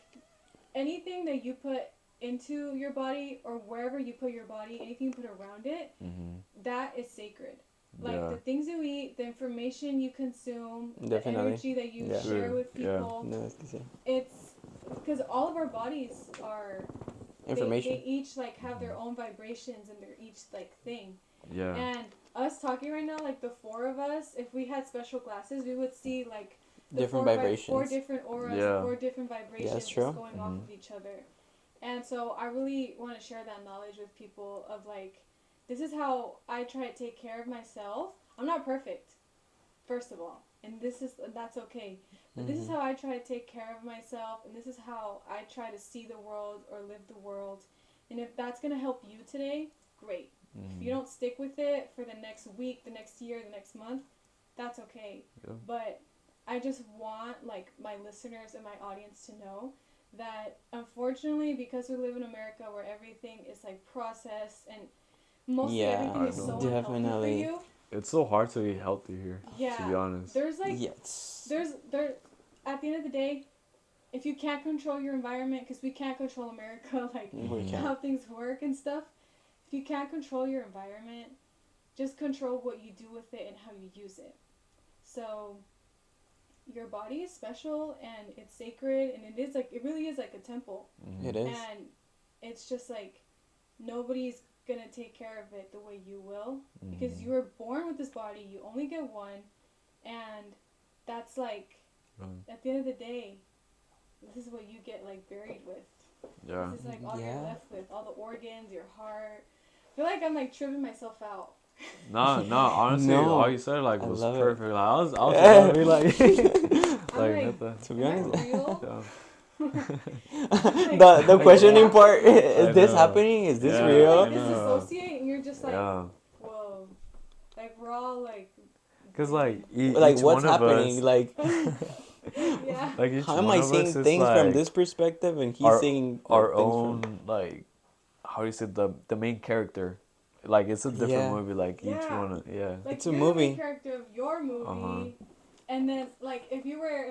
anything that you put into your body or wherever you put your body, anything you put around it, that is sacred. Like, the things you eat, the information you consume, the energy that you share with people, it's because all of our bodies are Information. They each like have their own vibrations and they're each like thing. Yeah. And us talking right now, like the four of us, if we had special glasses, we would see like the Different four vibrations. four different auras, Yeah. 4 different vibrations that's just true. going off of each other. And so I really want to share that knowledge with people of like, this is how I try to take care of myself. I'm not perfect, first of all, and that's okay. But this is how I try to take care of myself, and this is how I try to see the world or live the world. And if that's gonna help you today, great. If you don't stick with it for the next week, the next year, the next month, that's okay. Yeah. But I just want like my listeners and my audience to know that unfortunately, because we live in America where everything is like processed and mostly everything is so unhealthy for definitely. you. It's so hard to eat healthy here. Yeah. To be honest. There's like Yes. there at the end of the day, if you can't control your environment, because we can't control America, like We Mhm. can't. how things work and stuff. If you can't control your environment, just control what you do with it and how you use it. So your body is special and it's sacred, and it really is like a temple. Mhm. It is. And it's just like nobody's gonna take care of it the way you will, because Mhm. you were born with this body. You only get one, and that's like Right. at the end of the day, this is what you get like buried with. Yeah. This is like all Yeah. you're left with, all the organs, your heart. I feel like I'm like tripping myself out. No, no. Honestly, No, all you said like I was love it. perfect. Like, I was about to be like, I'm like, like, what the? To be am I honest, real? Yeah. the questioning part I is this know. happening? Is this Yeah, You real? like I know. disassociate, and you're just like, Yeah. whoa, like we're all like, Cause like Like each what's one of happening? us, Like yeah. like each how am one I of seeing us is things from like this perspective and he's our seeing our like things own from like how do you say the main character, like it's a different Yeah. movie. Like each Yeah. one, yeah. Like It's a you're the main movie. character of your movie, and then like if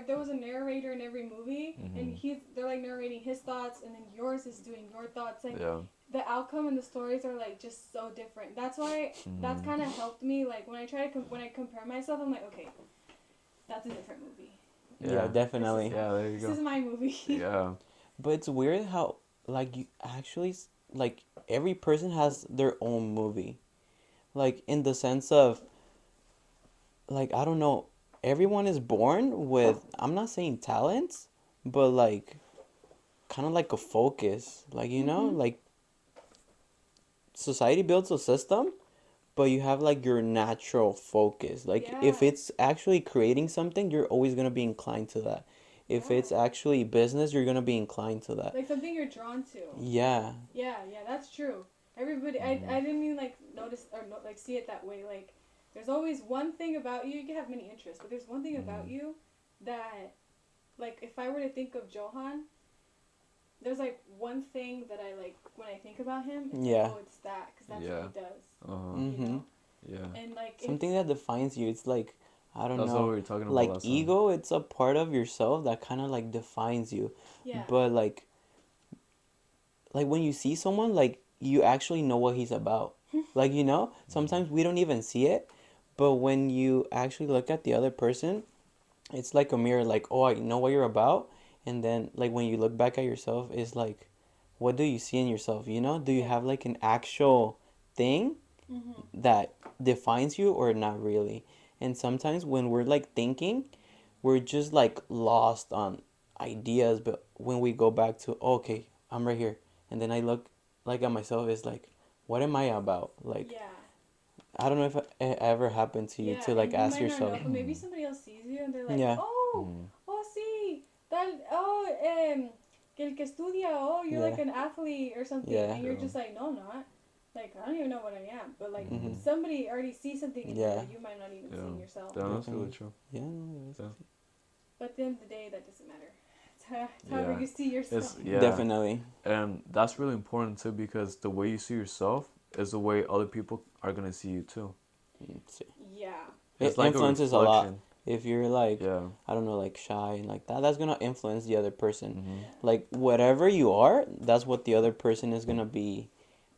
there was a narrator in every movie, and Mhm. they're like narrating his thoughts, and then yours is doing your thoughts. Like Yeah. the outcome and the stories are like just so different. That's why that's kind of helped me. Like when I try to when I compare myself, I'm like, okay, that's a different movie. yeah, definitely. Yeah, there you This go. is my movie. Yeah. But it's weird how like you actually like every person has their own movie. Like in the sense of like I don't know, everyone is born with I'm not saying talents, but like kind of like a focus. Like you know, Mhm. like society builds a system, but you have like your natural focus. Like if Yeah. it's actually creating something, you're always going to be inclined to that. If Yeah. it's actually business, you're going to be inclined to that. Like something you're drawn to. Yeah. Yeah, that's true. Everybody, I didn't even like notice or like see it that way. Like, there's always one thing about you. You can have many interests, but there's one thing about you that, like, if I were to think of Johan, there's like one thing that I like when I think about him. It's Yeah. like, oh, it's that, because that's Yeah. what he does. Uh-huh. You know, Yeah. and like Something it's, that defines you. It's like I don't That's what know. we were talking about Like last time. ego, it's a part of yourself that kind of like defines you. yeah, But like when you see someone, like you actually know what he's about. Like you know, sometimes we don't even see it, but when you actually look at the other person, it's like a mirror. Like, oh, I know what you're about, and then like when you look back at yourself, it's like, what do you see in yourself? You know, do you Yeah. have like an actual thing mm-hmm. that defines you or not really? And sometimes when we're like thinking, we're just like lost on ideas, but when we go back to okay, I'm right here, and then I look like at myself, it's like, what am I about? Like Yeah, I don't know if it ever happened to you yeah, to like and you ask might not yourself. know, but maybe somebody else sees you and they're like, Yeah. oh, oh, sí, que el que estudia, oh, you're Yeah. like an athlete or something, Yeah. and you're Yeah. just like, no, I'm not. Like, I don't even know what I am, but like, Mhm. somebody already sees something in you Yeah. that you might not even see in yourself. Yeah, that's Definitely. really true. Yeah, no, it is. Yeah. But at the end of the day, that doesn't matter. It's however Yeah. you see yourself. It's yeah. Definitely. And that's really important too, because the way you see yourself is the way other people are gonna see you too. Yeah. It It's like influences a a lot. reflection. If you're like, Yeah. I don't know, like shy and like that, that's gonna influence the other person. Mm-hmm. Like whatever you are, that's what the other person is gonna be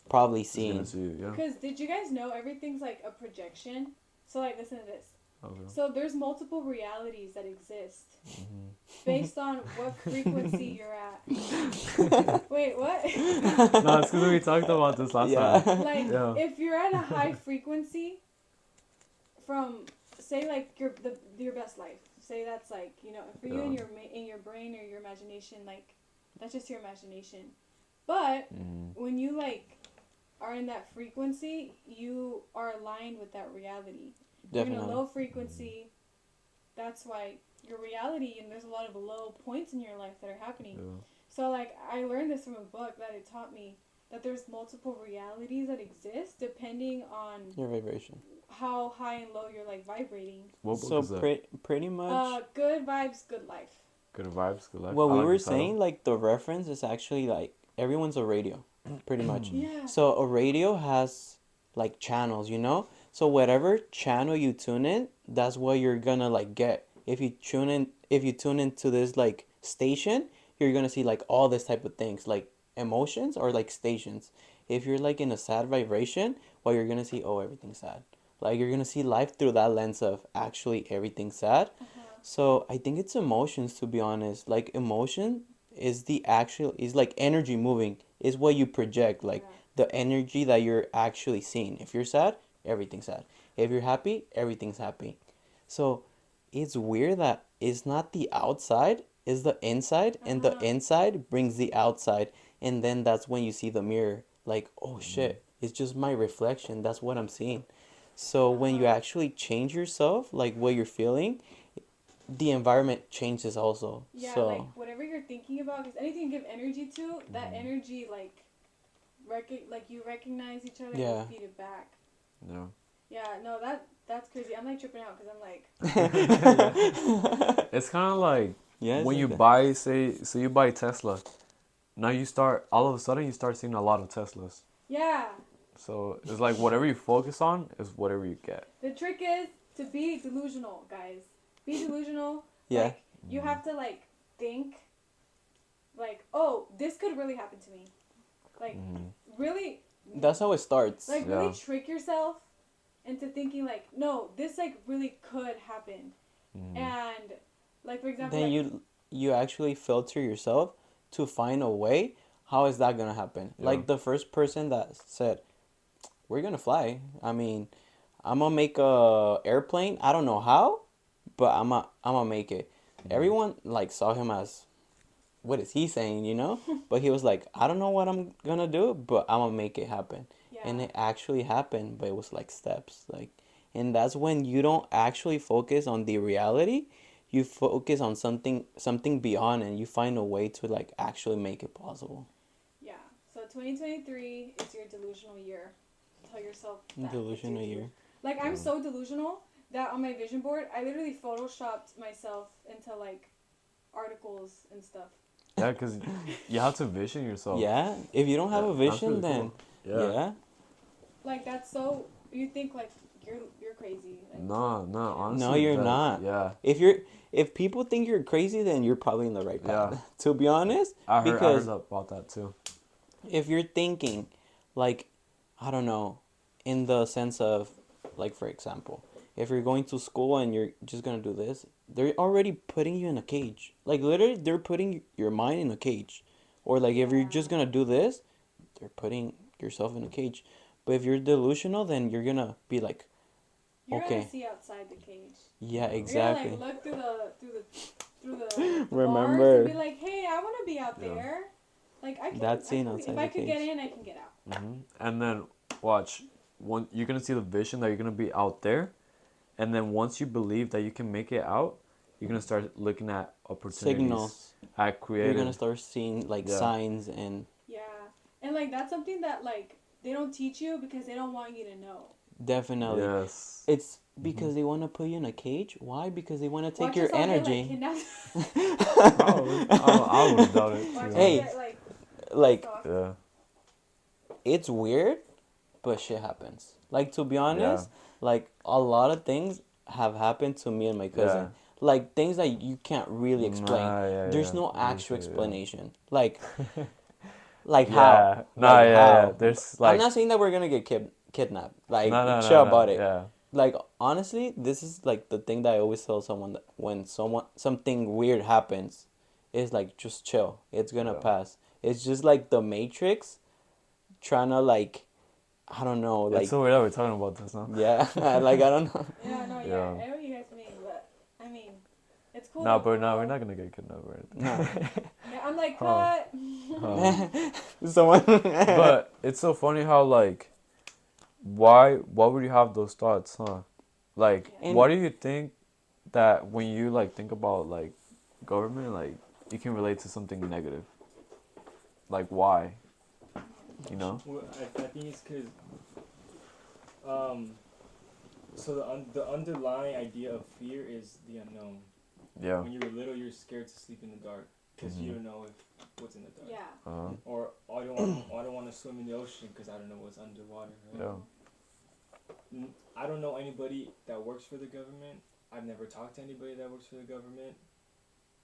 probably It's gonna seeing. see you. Yeah. Because did you guys know everything's like a projection? So like, listen to this. Okay. So there's multiple realities that exist Mm-hmm. based on what frequency you're at. Wait, what? No, it's because we talked about this last Yeah. time. Like, Yeah. if you're at a high frequency from, say, like your best life. Say that's like, you know, for you Yeah. in your brain or your imagination, like that's just your imagination. But Mm-hmm. when you like are in that frequency, you are aligned with that reality. You're in a Definitely. low frequency. That's why your reality, and there's a lot of low points in your life that are happening. Yeah. So like I learned this from a book that it taught me that there's multiple realities that exist depending on Your vibration. how high and low you're like vibrating. What book So is that? pretty much Good vibes, good life. Good vibes, good life. what I we like were the title. saying, like the reference is actually like everyone's a radio, pretty much. Yeah. So a radio has like channels, you know? So whatever channel you tune in, that's what you're gonna like get. If you tune into this like station, you're gonna see like all this type of things, like emotions or like stations. If you're like in a sad vibration, well, you're gonna see, oh, everything's sad. Like you're gonna see life through that lens of actually everything sad. Uh-huh. So I think it's emotions, to be honest. Like emotion is the actual, is like energy moving, is what you project, like Yeah. the energy that you're actually seeing. If you're sad, everything's sad. If you're happy, everything's happy. So it's weird that it's not the outside, it's the inside, and the Uh-huh. inside brings the outside. And then that's when you see the mirror. Like, oh Mm-hmm. shit, it's just my reflection. That's what I'm seeing. So when you Uh-huh. actually change yourself, like what you're feeling, the environment changes also. Yeah, like So whatever you're thinking about, because anything you give energy to, that Mm-hmm. energy like you recognize each other and you yeah. feed it back. Yeah. Yeah, no, that's crazy. I'm like tripping out because I'm like, It's kind of like Yeah, it's when you like that. buy, say you buy Tesla. Now you start, all of a sudden, you start seeing a lot of Teslas. yeah. So it's like whatever you focus on is whatever you get. The trick is to be delusional, guys. Be delusional. Yeah. Like you have to like think, like, oh, this could really happen to me. Like Mm-hmm. really, That's how it starts. like Yeah. really trick yourself into thinking like, no, this like really could happen. Mm-hmm. And like for example, Then like, you actually filter yourself to find a way. How is that gonna happen? Yeah. Like the first person that said, "We're gonna fly." I mean, I'm gonna make a airplane. I don't know how, but I'm gonna make it. Everyone like saw him as, what is he saying, you know? But he was like, I don't know what I'm gonna do, but I'm gonna make it happen. yeah, And it actually happened, but it was like steps. Like, and that's when you don't actually focus on the reality. You focus on something beyond, and you find a way to like actually make it possible. yeah. So 2023 is your delusional year. Tell yourself that. Delusion a year. Like I'm so delusional that on my vision board, I literally photoshopped myself into like articles and stuff. Yeah, because you have to vision yourself. Yeah. If you don't have a That's vision, really then cool. yeah. Like that's so you think like you're crazy. Like, No, honestly. No, you're that- not. Yeah. If people think you're crazy, then you're probably in the right path. Yeah. To be honest, I because heard about that too. if you're thinking, like, I don't know, in the sense of, like, for example, if you're going to school and you're just gonna do this, they're already putting you in a cage. Like, literally, they're putting your mind in a cage. Or, like, if you're just gonna do this, they're putting yourself in a cage. But if you're delusional, then you're gonna be like, you're okay. gonna see outside the cage. yeah, You're exactly. gonna like look through the Remember. bars and be like, hey, I want to be out Yeah. there. Like I can. That scene I can, outside if I the could get cage. in, I can get out. And then watch, you're gonna see the vision that you're gonna be out there, and then once you believe that you can make it out, you're gonna start looking at opportunities, Signals. at You're creative. gonna start seeing, like, Yeah. signs and Yeah, and like that's something that like they don't teach you because they don't want you to know. definitely. Yes. It's because they want to put you in a cage. Why? Because they want to take Watch your us all get, like, energy. kidnapped. Probably. I would have done it. Watch us Too. Hey. get, like, Like, stalked. Yeah. it's weird, but shit happens. Like, to be honest, like, a lot of things have happened to me and my cousin. Yeah. Like, things that you can't really explain. Yeah, There's yeah. no Yeah, actual yeah. explanation. Like Yeah. how? No, Like, yeah, how? yeah. There's I'm like not saying that we're gonna get kidnapped. Like, no, chill about no. it. Yeah. Like, honestly, this is like the thing that I always tell someone, that when something weird happens, is like, just chill. It's gonna Yeah. pass. It's just like the Matrix trying to, like, I don't know, like, It's so weird that we're talking about this now. yeah, like, I don't know. Yeah, no, yeah, Yeah. I know what you guys mean, but I mean, it's cool. No, though, but no, bro. we're not gonna get kidnapped or anything. No. Yeah, I'm like, Huh. cut. Someone. But it's so funny how like, why would you have those thoughts, huh? Like, And- why do you think that when you like think about like government, like you can relate to something negative? Like, why? You know? Well, I think it's because, so the underlying idea of fear is the unknown. Yeah. When you're little, you're scared to sleep in the dark because you Mhm. don't know what's in the dark. Yeah. Or I don't want to swim in the ocean because I don't know what's underwater. Right? Yeah. I don't know anybody that works for the government. I've never talked to anybody that works for the government.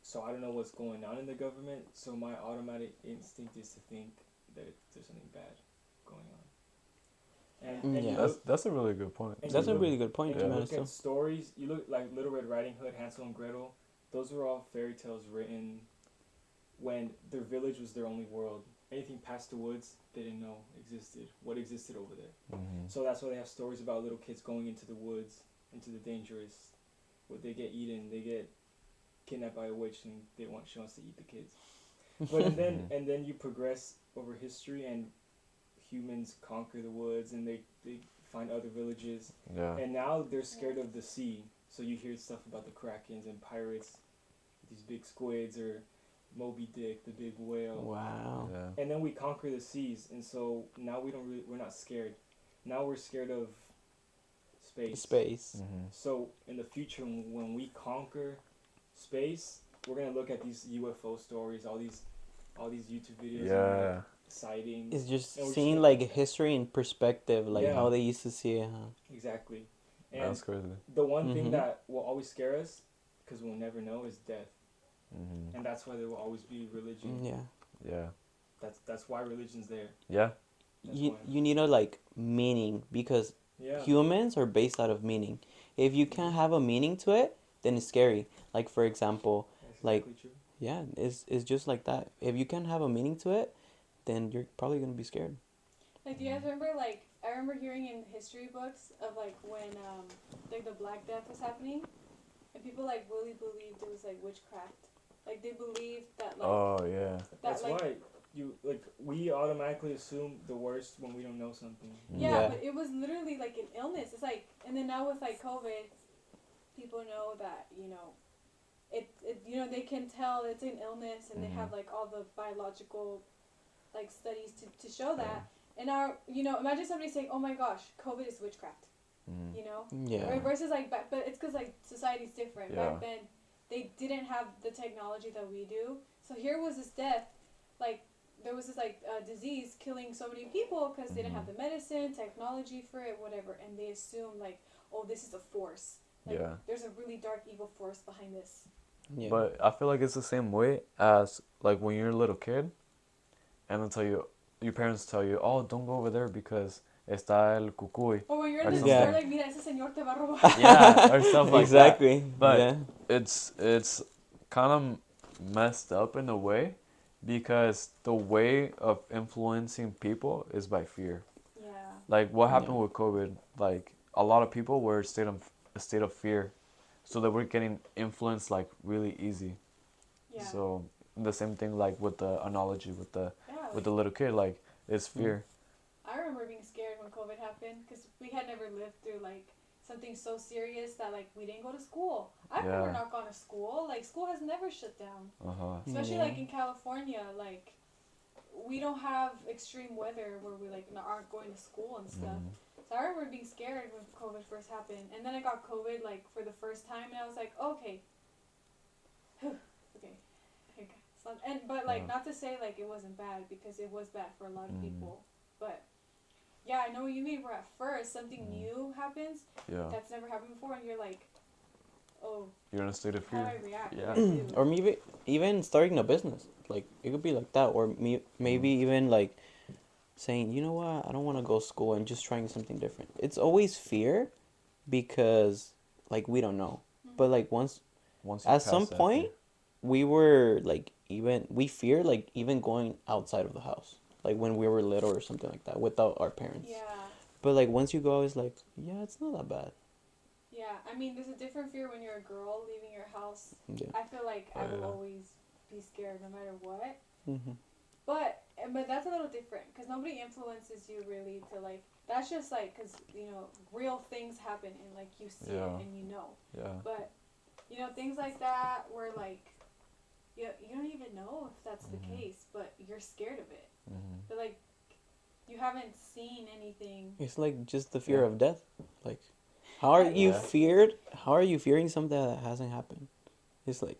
so I don't know what's going on in the government. So my automatic instinct is to think that there's something bad going on. And you Yeah. look That's a really good point. And That's you a look- really good point, and to you be look honest. at stories. You look like Little Red Riding Hood, Hansel and Gretel. Those were all fairy tales written when their village was their only world. Anything past the woods, they didn't know existed. What existed over there? Mm-hmm. So that's why they have stories about little kids going into the woods, into the dangerous. What they get eaten, they get kidnapped by a witch, and she wants to eat the kids. But and then you progress over history, and humans conquer the woods, and they find other villages, Yeah. and now they're scared of the sea. So you hear stuff about the krakens and pirates, these big squids, or Moby Dick, the big whale. Wow. Yeah. And then we conquer the seas, and so now we're not scared. Now we're scared of space. Space. Mm-hmm. So in the future, when we conquer space, we're gonna look at these UFO stories, all these YouTube videos, Yeah. and sightings. It's just And we're seeing gonna- like history in perspective, like Yeah. how they used to see it. Huh? Exactly. And That's crazy. the one thing Mhm. that will always scare us, because we'll never know, is death. Mm-hmm. And that's why there will always be religion. Yeah. Yeah. That's why religion's there. Yeah. That's You why. you need a like meaning because Yeah. humans are based out of meaning. If you can't have a meaning to it, then it's scary. Like for example, That's like- exactly true. yeah, it's just like that. If you can't have a meaning to it, then you're probably gonna be scared. Like, do you guys remember, like, I remember hearing in history books of, like, when, like, the Black Death was happening, and people, like, really believed it was, like, witchcraft. Like, they believed that, like, Oh yeah. That's like, why we automatically assume the worst when we don't know something. yeah, Yeah. but it was literally, like, an illness. It's, like, and then now with, like, COVID, people know that, you know, you know, they can tell it's an illness, and they have, like, all the biological, like, studies to show that. And now, you know, imagine somebody saying, oh my gosh, COVID is witchcraft, Mm-hmm. you know? Yeah. Right, versus like back, but it's because like society's different. Yeah. Back then, they didn't have the technology that we do. So here was this death, like there was this like disease killing so many people because they didn't have the medicine, technology for it, whatever, and they assumed like, oh, this is a force. Like, Yeah. there's a really dark evil force behind this. Yeah. But I feel like it's the same way as like when you're a little kid, and they'll tell you, your parents tell you, oh, don't go over there because está el cucuy. Or when you're Or in the something. store, like, mira, ese señor te va a robar. Yeah, or stuff like that. exactly. But yeah. It's kind of messed up in a way because the way of influencing people is by fear. Yeah. Like what happened Yeah. with COVID, like a lot of people were a state of fear, so they were getting influenced like really easy. Yeah. So the same thing like with the analogy with the Like, little kid, like it's fear. I remember being scared when COVID happened because we had never lived through like something so serious that like we didn't go to school. I've never Yeah. not gone to school. Like school has never shut down, especially Yeah. like in California. Like we don't have extreme weather where we like aren't going to school and stuff. So I remember being scared when COVID first happened, and then I got COVID like for the first time, and I was like, okay, okay. But like not to say like it wasn't bad because it was bad for a lot of people, but yeah, I know what you mean. Where at first something new happens Yeah, that's never happened before, and you're like, oh, you're in a state of how do fear. I react? Yeah. What do I do? Or maybe even starting a business, like it could be like that, or maybe even like saying, you know what, I don't want to go to school and just trying something different. It's always fear because like we don't know, but like once Once at some that point fear. we were like we fear like even going outside of the house, like when we were little or something like that without our parents. Yeah, But like once you go, it's like, yeah, it's not that bad. yeah. I mean, there's a different fear when you're a girl leaving your house. Yeah. I feel like I Oh, will yeah. always be scared no matter what. Hmm. But that's a little different because nobody influences you really to like. That's just like because you know real things happen and like you see Yeah. it and you know. Yeah. But you know things like that where like you don't even know if that's the case, but you're scared of it. But like you haven't seen anything. It's like just the fear Yeah. of death. Like, how are you Yeah. feared? How are you fearing something that hasn't happened? It's like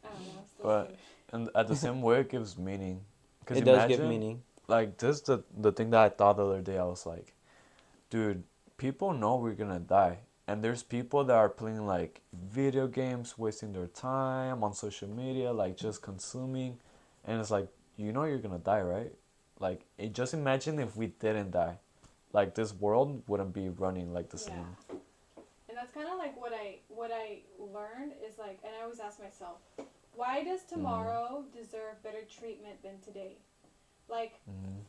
I don't know. Still But scared. and at the same way, it gives meaning. Cause it does give imagine, meaning. Like this, the thing that I thought the other day, I was like, dude, people know we're gonna die, and there's people that are playing like video games, wasting their time on social media, like just consuming, and it's like, you're gonna die, right? Like, just imagine if we didn't die, like this world wouldn't be running like the Yeah. same. And that's kind of like what I learned is like, and I always ask myself, why does tomorrow deserve better treatment than today? Like,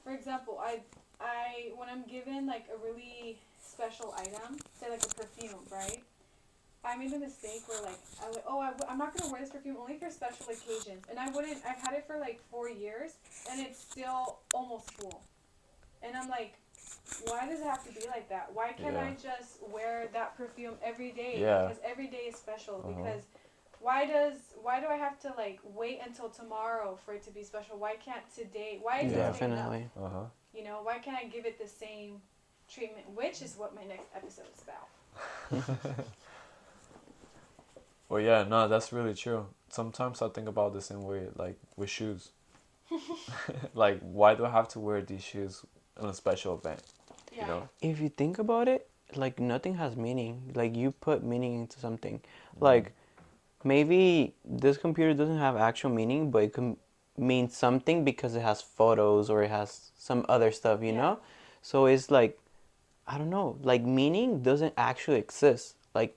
for example, I when I'm given like a really special item, say like a perfume, right? I made the mistake where like I'm not gonna wear this perfume only for special occasions, and I've had it for like 4 years, and it's still almost full, and I'm like, why does it have to be like that? Why can't I just wear that perfume every day? Yeah. Because every day is special. Because why do I have to like wait until tomorrow for it to be special? Why can't today? Why is it today enough? Definitely. Why can't I give it the same treatment? Which is what my next episode is about. Well, yeah, no, that's really true. Sometimes I think about the same way, like with shoes. Like, why do I have to wear these shoes on a special event? Yeah. You know? If you think about it, like nothing has meaning. Like you put meaning into something. Like maybe this computer doesn't have actual meaning, but it can mean something because it has photos or it has some other stuff, you know? So it's like, I don't know, like meaning doesn't actually exist. Like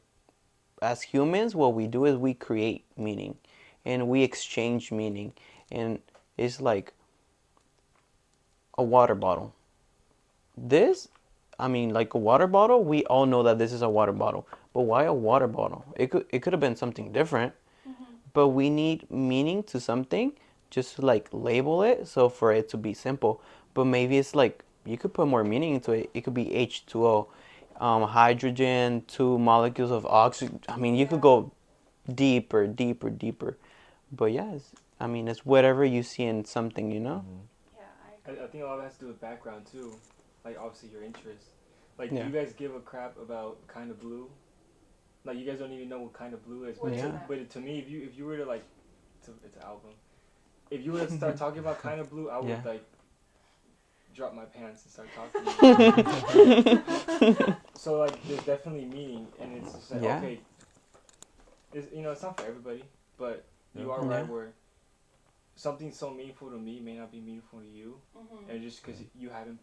as humans, what we do is we create meaning and we exchange meaning. And it's like a water bottle. Like a water bottle, we all know that this is a water bottle. But why a water bottle? It could have been something different. But we need meaning to something just to like label it so for it to be simple. But maybe it's like you could put more meaning into it. It could be H2O, hydrogen, two molecules of oxygen. I mean, you could go deeper, deeper, deeper. But yes, it's whatever you see in something, you know? Yeah, I think a lot of it has to do with background too, like obviously your interest. Like, Yeah. do you guys give a crap about Kind of Blue? Like, you guys don't even know what Kind of Blue is. What But, is that? but to me, if you were to like, it's an album. If you were to start talking about Kind of Blue, I would Yeah. like drop my pants and start talking. So like, there's definitely meaning, and it's just like, Yeah. okay, it's not for everybody, but you Yeah. are right Yeah. where something so meaningful to me may not be meaningful to you, and just because you haven't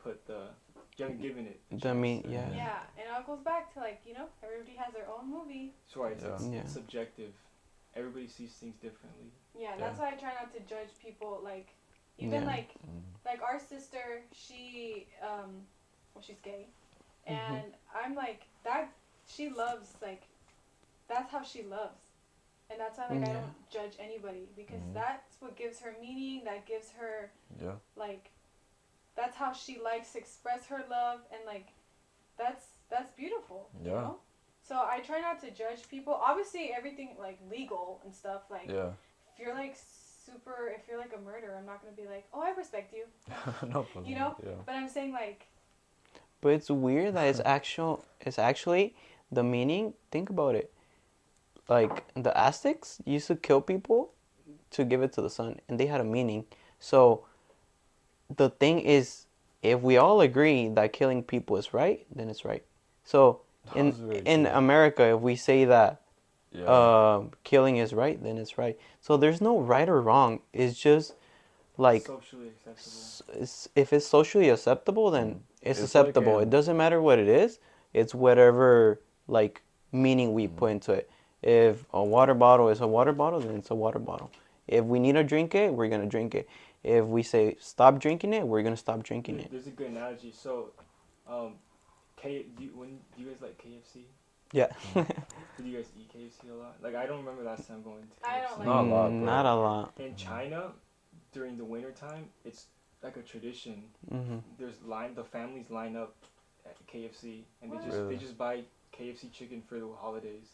given it. a chance to- Yeah. Yeah, and it all goes back to like, everybody has their own movie. That's why it's Yeah. subjective. Everybody sees things differently. Yeah, that's why I try not to judge people. Like, even Yeah. like our sister, she's gay, and I'm like that. She loves like, that's how she loves, and that's why like I Yeah. don't judge anybody because that's what gives her meaning. That gives her like, that's how she likes to express her love, and like, that's beautiful. You Yeah. know? So I try not to judge people. Obviously, everything like legal and stuff. Like, Yeah. if you're like a murderer, I'm not gonna be like, oh, I respect you. No problem. You know? Yeah. But I'm saying like, But it's weird that it's actually the meaning. Think about it. Like the Aztecs used to kill people to give it to the sun, and they had a meaning. So the thing is, if we all agree that killing people is right, then it's right. So in That's very in true. America, if we say that Yeah. killing is right, then it's right. So there's no right or wrong. It's just like Socially acceptable. if it's socially acceptable, then it's It's like acceptable. It doesn't matter what it is. It's whatever like meaning we put into it. If a water bottle is a water bottle, then it's a water bottle. If we need to drink it, we're gonna drink it. If we say stop drinking it, we're gonna stop drinking it. There's a good analogy. So, do you guys like KFC? Yeah. Do you guys eat KFC a lot? Like, I don't remember last time going to KFC. I don't like Not a lot, bro. Not a lot. In China, during the winter time, it's like a tradition. The families line up at KFC, and What? they just buy KFC chicken for the holidays.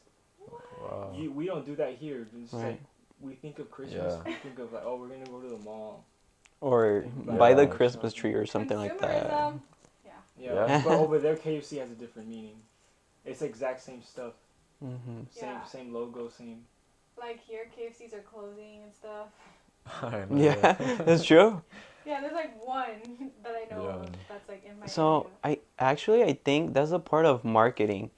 Wow. We don't do that here. It's Right. like, we think of Christmas. Yeah. We think of like, oh, we're gonna go to the mall. Or Yeah. buy the Yeah. Christmas tree or something like that. Consumerism. Yeah, Yeah. but over there, KFC has a different meaning. It's the exact same stuff. Yeah. Same logo, same. Like here, KFCs are closing and stuff. I know, Yeah, that's true. Yeah, there's like one that I know Yeah. of that's like in my So area. I think that's a part of marketing,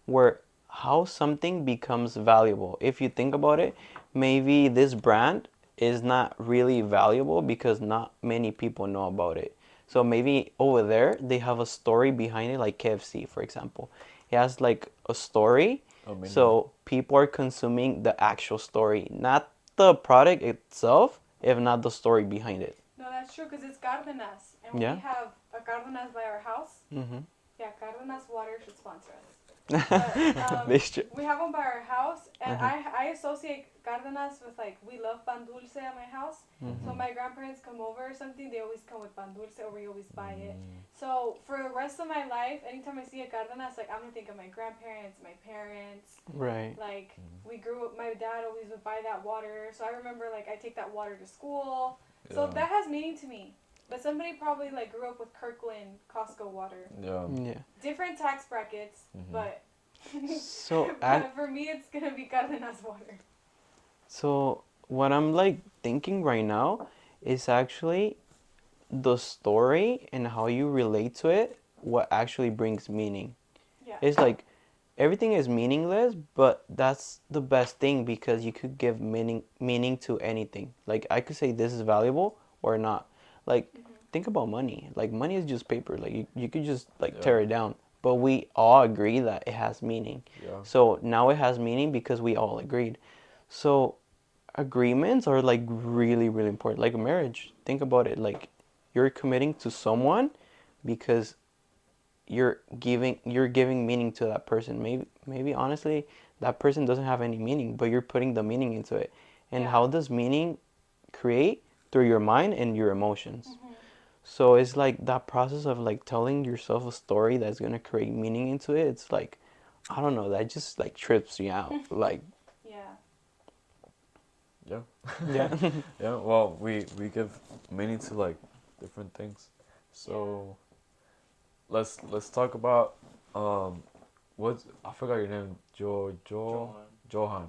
where how something becomes valuable. If you think about it, maybe this brand is not really valuable because not many people know about it. So maybe over there they have a story behind it, like KFC, for example. It has like a story, Oh, meaning. so people are consuming the actual story, not the product itself, if not the story behind it. No, that's true because it's Cardenas, and Yeah. we have a Cardenas by our house. Mm-hmm. Yeah, Cardenas water should sponsor us. But This true. we have them by our house, and Uh-huh. I associate Cardenas with like we love pan dulce at my house. So Mhm. my grandparents come over or something, they always come with pan dulce, or we always buy it. Mm. So for the rest of my life, anytime I see a Cardenas, like I'm gonna think of my grandparents, my parents. Right. Like we grew up, my dad always would buy that water, so I remember like I take that water to school. So Yeah. that has meaning to me. But somebody probably like grew up with Kirkland Costco water. Yeah. Yeah. Different tax brackets, Mhm. but So but for me it's gonna be Cardenas water. So what I'm like thinking right now is actually the story and how you relate to it, what actually brings meaning. Yeah. It's like everything is meaningless, but that's the best thing because you could give meaning to anything. Like I could say this is valuable or not. Like think about money. Like money is just paper. Like you could just like Yeah. tear it down. But we all agree that it has meaning. Yeah. So now it has meaning because we all agreed. So agreements are like really really important, like a marriage. Think about it, like you're committing to someone because you're giving meaning to that person. Maybe honestly that person doesn't have any meaning, but you're putting the meaning into it. And Yeah. how does meaning create? Through your mind and your emotions. Mm-hmm. So it's like that process of like telling yourself a story that's going to create meaning into it. It's like, I don't know, that just like trips me out. Like, Yeah. Yeah. yeah. Yeah. Well, we give meaning to like different things. So let's talk about what I forgot your name. Johan. Johan.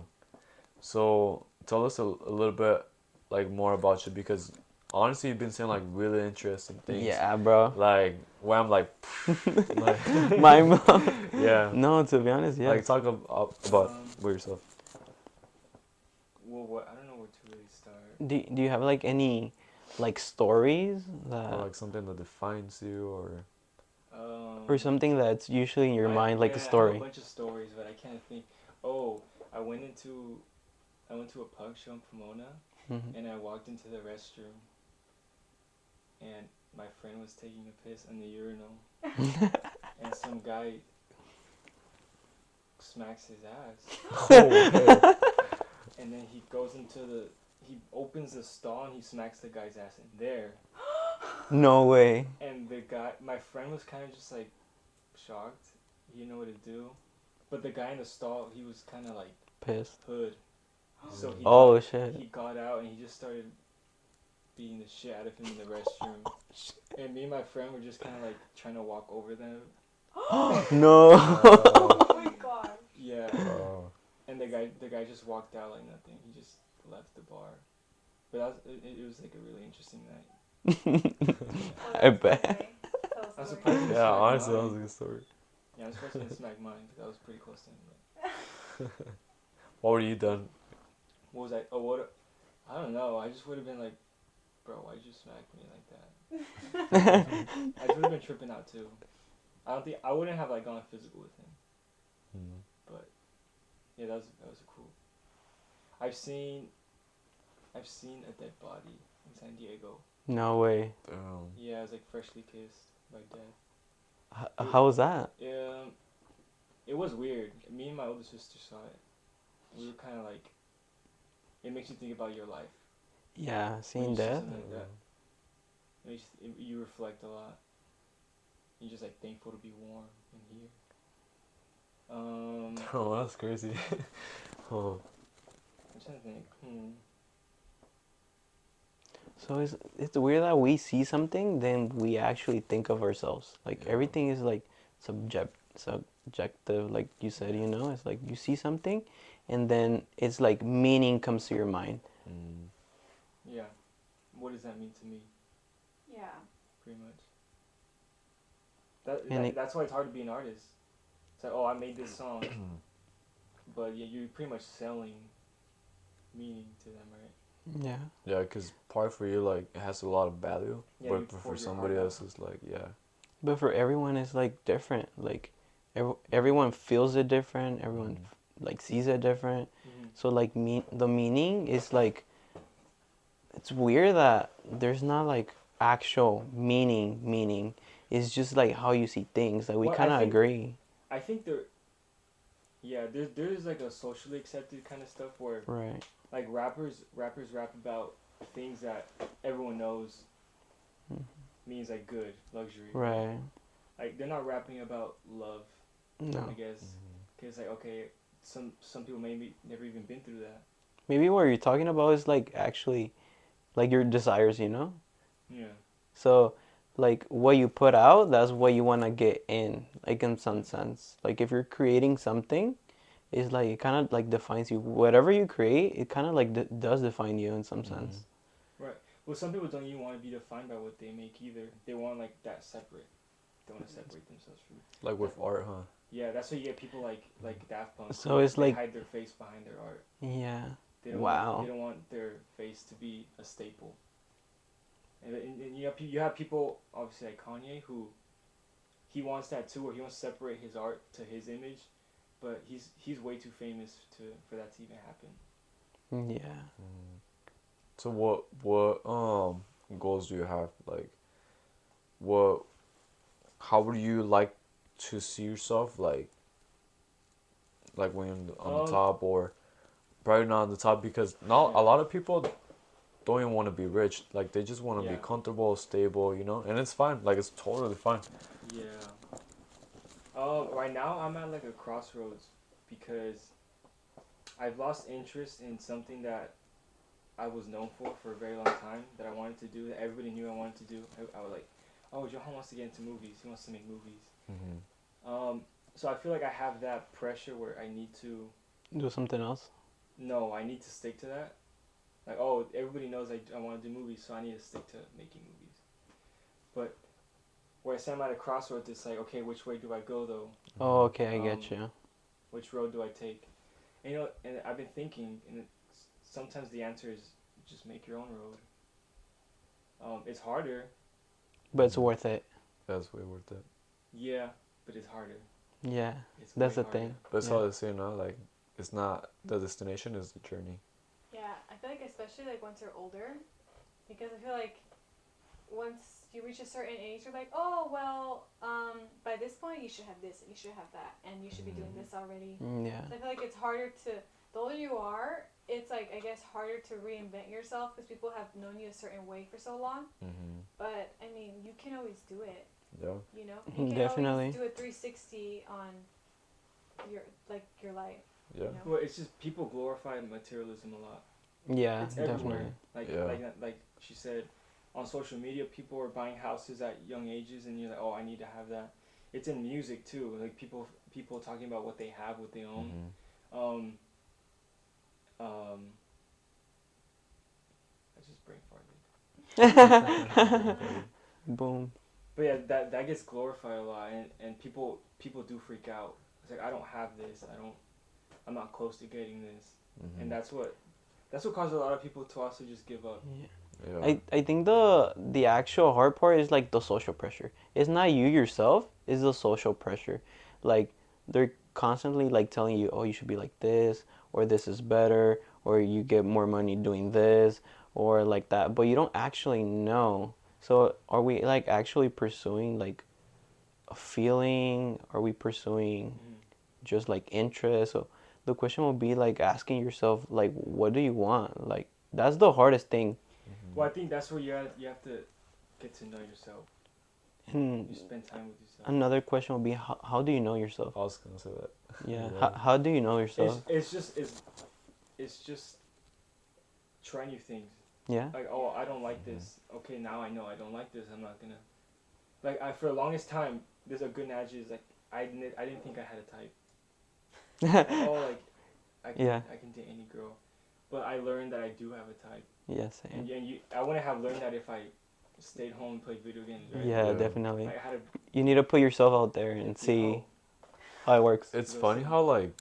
So tell us a little bit like more about you because honestly you've been saying like really interesting things. Yeah, bro. Like where I'm like, like My mom. yeah. No, to be honest, yeah. Like talk about Um, with yourself. Well, what I don't know where to really start. Do you have like any like stories Or that like something that defines you or or something that's usually in your mind like a I have a story? bunch of stories, but I can't think. Oh, I went to a pug show in Pomona, Mhm. and I walked into the restroom, and my friend was taking a piss in the urinal, and some guy smacks his ass, and then he opens the stall and he smacks the guy's ass in there, No way. and my friend was kind of just like shocked, he didn't know what to do, but the guy in the stall, he was kind of like Pissed. hood, so Oh shit. he got out and he just started beating the shit out of him in the restroom. And me and my friend were just kind of like trying to walk over them. No. Oh my god. Yeah. oh. And the guy just walked out like nothing. He just left the bar. But it was like a really interesting night. Oh, I that's bet. okay. Tell us I'm story. surprised he Yeah, smacked honestly that mine. was a good story. Yeah, I'm surprised he didn't smack mine because I was pretty close to him. But What were you done? what was I? Oh, what? I don't know. I just would have been like, bro, why'd you smack me like that? I just would have been tripping out too. I wouldn't have like gone physical with him. Mm. But yeah, that was cool. I've seen a dead body in San Diego. No way. Damn. Yeah, it was like freshly kissed by death. How was that? It was weird. Me and my older sister saw it. We were kind of like, it makes you think about your life. Yeah, When seeing you see death. something like that. It makes you reflect a lot. You're just like thankful to be warm in here. Oh, that's crazy. Oh. I'm trying to think. So it's weird that we see something, then we actually think of ourselves. Like Yeah. everything is like subjective, like you said. It's like you see something, and then it's like meaning comes to your mind. Mm. Yeah. What does that mean to me? Yeah. Pretty much. And That's why it's hard to be an artist. It's like, oh, I made this song. but yeah, you're pretty much selling meaning to them, right? Yeah. Yeah, because part for you, like, it has a lot of value, Yeah, you but for poured your somebody heart out. else, it's like, yeah. But for everyone, it's like different. Like, everyone feels it different. Everyone like sees it different. Mm-hmm. So like the meaning is like, it's weird that there's not like actual meaning. It's just like how you see things. Like we Well, kind of agree. I think there, yeah, there's like a socially accepted kind of stuff where Right. like rappers rap about things that everyone knows means like good luxury. Right. Like they're not rapping about love, No. I guess, because like okay, some people maybe never even been through that. Maybe what you're talking about is like actually like your desires, you know? Yeah. So like what you put out, that's what you want to get in, like in some sense. Like if you're creating something, it's like it kind of like defines you. Whatever you create, it kind of like does define you in some sense. Right. Well, some people don't even want to be defined by what they make either. They want like that separate. They want to separate themselves from. Like with art, huh? Yeah, that's why you get people like Daft Punk. So it's they like hide their face behind their art. yeah. They don't Wow. Want, they don't want their face to be a staple. And you have people obviously like Kanye who he wants that too, or he wants to separate his art to his image, but he's way too famous for that to even happen. Yeah. So what goals do you have? Like, what? How would you like to see yourself? Like when you're on the top, or probably not on the top, because not a lot of people don't even want to be rich. Like they just want to be comfortable, stable, you know, and it's fine. Like it's totally fine. Yeah. Right now I'm at like a crossroads because I've lost interest in something that I was known for a very long time, that I wanted to do, that everybody knew I wanted to do. I was like, oh, Johan wants to get into movies. He wants to make movies. So I feel like I have that pressure where I need to Do something else. No, I need to stick to that. Like, oh, everybody knows I want to do movies, so I need to stick to making movies. But where I say I'm at a crossroads, it's like, okay, which way do I go though? Oh, okay, I get you. Which road do I take? And, you know, and I've been thinking, and sometimes the answer is just make your own road. It's harder. But it's worth it. That's way worth it. Yeah, but it's harder. Yeah, it's that's the harder. thing. But it's all the same, no? Like, it's not the destination, is the journey. Yeah, I feel like especially like once you're older, because I feel like once you reach a certain age, you're like, oh well, by this point you should have this, and you should have that, and you should be doing this already. Yeah. So I feel like it's harder to, the older you are, it's like I guess harder to reinvent yourself because people have known you a certain way for so long. But I mean, you can always do it. Yeah. You know, you can Definitely. always do a 360 on your life. Yeah. You know? Well, it's just people glorify materialism a lot. Yeah, It's definitely. everywhere. Like she said, on social media, people are buying houses at young ages, and you're like, oh, I need to have that. It's in music too. Like people talking about what they have, what they own. I just brain farted. Boom. But yeah, that gets glorified a lot, and people do freak out. It's like I don't have this. I'm not close to getting this, and that's what causes a lot of people to also just give up. Yeah. I think the actual hard part is like the social pressure. It's not you yourself, it's the social pressure. Like they're constantly like telling you, oh, you should be like this, or this is better, or you get more money doing this, or like that, but you don't actually know. So are we like actually pursuing like a feeling? Are we pursuing just like interest? So the question will be like asking yourself like, what do you want? Like that's the hardest thing. Well, I think that's where you have to get to know yourself. And you spend time with yourself. Another question would be, how do you know yourself? I was gonna say that. Yeah. How do you know yourself? It's just try new things. Yeah. Like, oh, I don't like this. Okay, now I know I don't like this. I'm not gonna. Like, for the longest time, there's a good analogy. Is like I didn't think I had a type. Like, oh, like I can date any girl, but I learned that I do have a type. Yes. And I wouldn't have learned that if I stayed home and played video games. Right? Yeah, definitely. I had you need to put yourself out there and see how it works. It's funny how like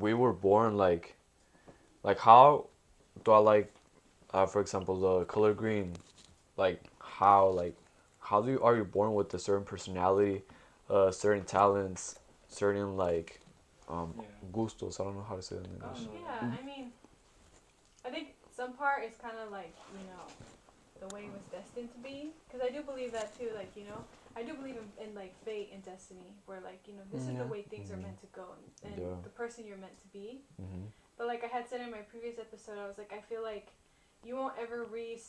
we were born like how do I like for example the color green, how do you are you born with a certain personality, certain talents, certain like um Yeah. gustos. I don't know how to say that in I don't English. know Yeah, that. I mean, I think some part is kind of like, the way it was destined to be. Because I do believe that too, like, I do believe in like fate and destiny, where like, this is the Yeah. way things are Mhm. meant to go, and Yeah. the person you're meant to be. Mhm. But like I had said in my previous episode, I was like, I feel like you won't ever reach,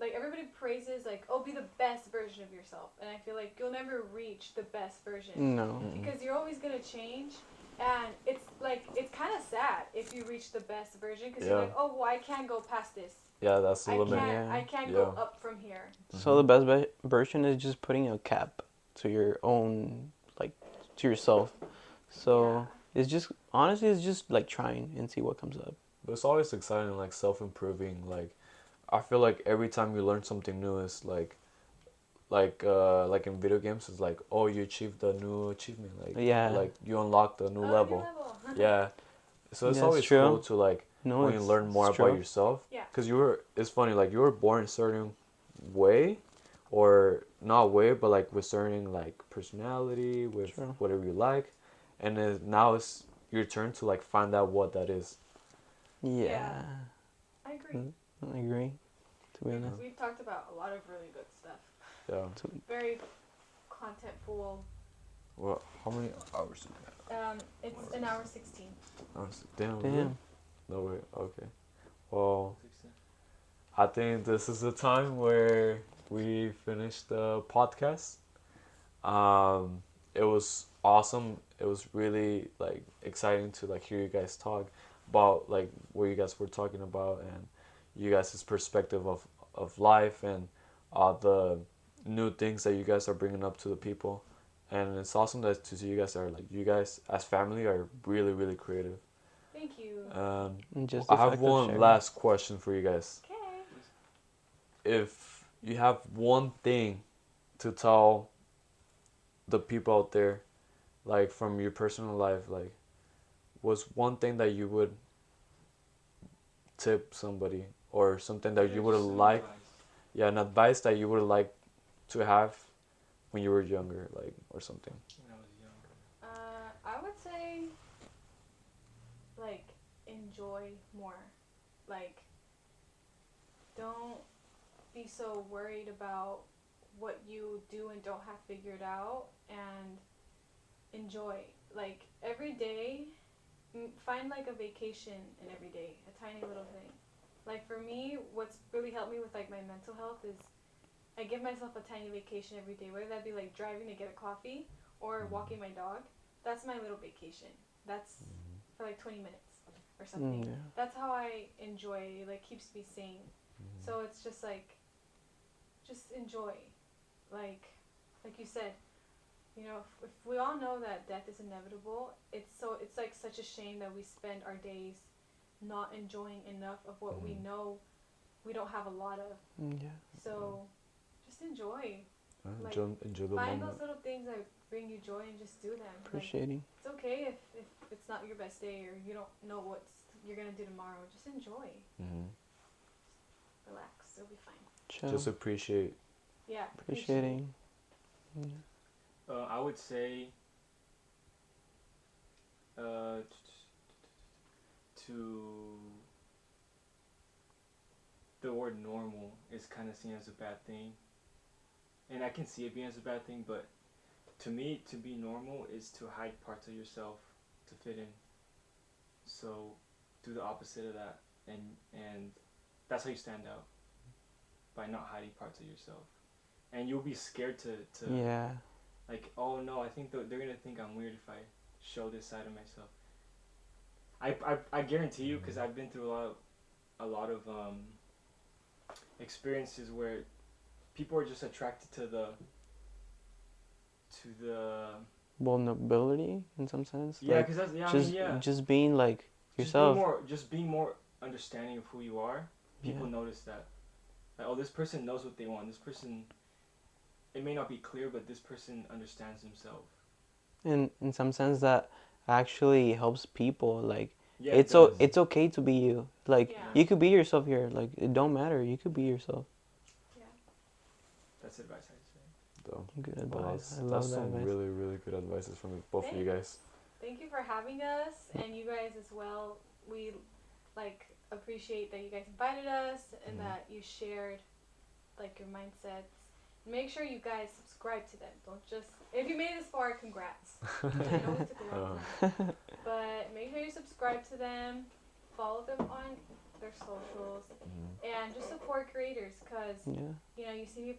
like everybody praises like, oh, be the best version of yourself, and I feel like you'll never reach the best version No. Mhm. because you're always gonna change, and it's like it's kind of sad if you reach the best version because you're Yeah. like, oh, well, I can't go past this. Yeah, that's the I limit. can't. Yeah. I can't Yeah. go up from here. So the best version is just putting a cap to your own, like, to yourself. So it's just honestly, it's just like trying and see what comes up. But it's always exciting, like self-improving. Like I feel like every time you learn something new, it's like in video games, it's like, oh, you achieved a new achievement, Yeah. like you unlocked a new New level. level. Yeah. So it's That's always true. cool to like No, when you learn more it's about true. yourself. Yeah. Cause it's funny, like you were born a certain way, or not way, but like with certain like personality, with True. whatever you like, and then now it's your turn to like find out what that is. Yeah. I agree. I agree. To be honest. We've talked about a lot of really good stuff. Yeah. Very contentful. Well, how many hours do we have? It's an hour 16. Damn. Really? Damn. No way. Okay. Well, 16. I think this is the time where we finish the podcast. It was awesome. It was really like exciting to like hear you guys talk about like what you guys were talking about and you guys' perspective of life and the new things that you guys are bringing up to the people. And it's awesome that to see you guys as family are really really creative. Thank you. And just I the have fact of one sharing. last question for you guys. Okay. If you have one thing to tell the people out there, like from your personal life, like what's one thing that you would tip somebody or something that you would Just some like, advice. yeah, an advice that you would like to have when you were younger, like or something. When I was younger. I would say, like, enjoy more. Like, don't be so worried about what you do and don't have figured out, and enjoy. Like, every day, find like a vacation in every day, a tiny little thing. Like, for me, what's really helped me with like my mental health is I give myself a tiny vacation every day, whether that be like driving to get a coffee or walking my dog. That's my little vacation. That's for like 20 minutes or something. Yeah. That's how I enjoy, like, keeps me sane. So it's just like, just enjoy. Like you said, if we all know that death is inevitable, it's like such a shame that we spend our days not enjoying enough of what we know we don't have a lot of. Yeah. So just enjoy. Like, Enjoy the find moment. those little things that bring you joy and just do them. Like, Appreciating. it's okay if it's not your best day or you don't know what you're gonna do tomorrow. Just enjoy. Relax. It'll be fine. Chill. Just appreciate. Yeah. Appreciating. Yeah. I would say to the word normal is kind of seen as a bad thing, and I can see it being as a bad thing, but to me, to be normal is to hide parts of yourself to fit in. So do the opposite of that, and that's how you stand out, by not hiding parts of yourself. And you'll be scared to Yeah. like, oh no, I think they're gonna think I'm weird if I show this side of myself. I guarantee you, because I've been through a lot of experiences where people are just attracted to the Vulnerability in some sense. yeah, Like, because that's yeah, just I mean, yeah, just being like yourself. just being more understanding of who you are. People Yeah. notice that, like, oh, this person knows what they want. This person, it may not be clear, but this person understands himself. And in some sense that actually helps people. Like Yeah, it does. it's okay to be you. Like Yeah. you could be yourself here. Like it don't matter. You could be yourself. Yeah. That's advice I say. So, Good well, advice. I that's love that some advice. really, really good advices from both of you guys. Thank you for having us, and you guys as well. We like appreciate that you guys invited us and that you shared like your mindsets. Make sure you guys subscribe to them. Don't just if you made it this far, congrats. I know it took a long time, but make sure you subscribe to them, follow them on their socials, and just support creators. Cause Yeah. you know you see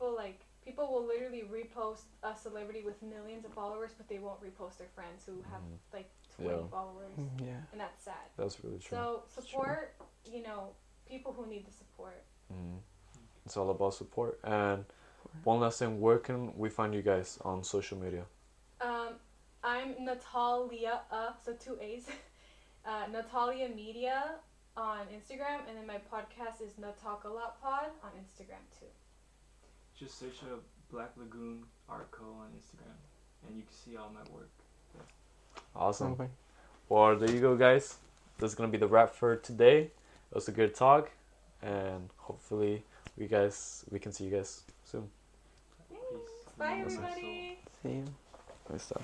people will literally repost a celebrity with millions of followers, but they won't repost their friends who have like 20 Yeah. followers, Yeah. and that's sad. That's really true. So support, people who need the support. It's all about support. And one last thing, where can we find you guys on social media? I'm Natalia, so 2 A's, Natalia Media on Instagram, and then my podcast is ℙ𝕠𝕕𝕤𝕥 on Instagram too. Just search up Black Lagoon Art Co on Instagram, and you can see all my work. Awesome. Okay. Well, there you go, guys. That's gonna be the wrap for today. It was a good talk, and hopefully we can see you guys soon. Thanks. Bye, everybody. See you. Nice stuff.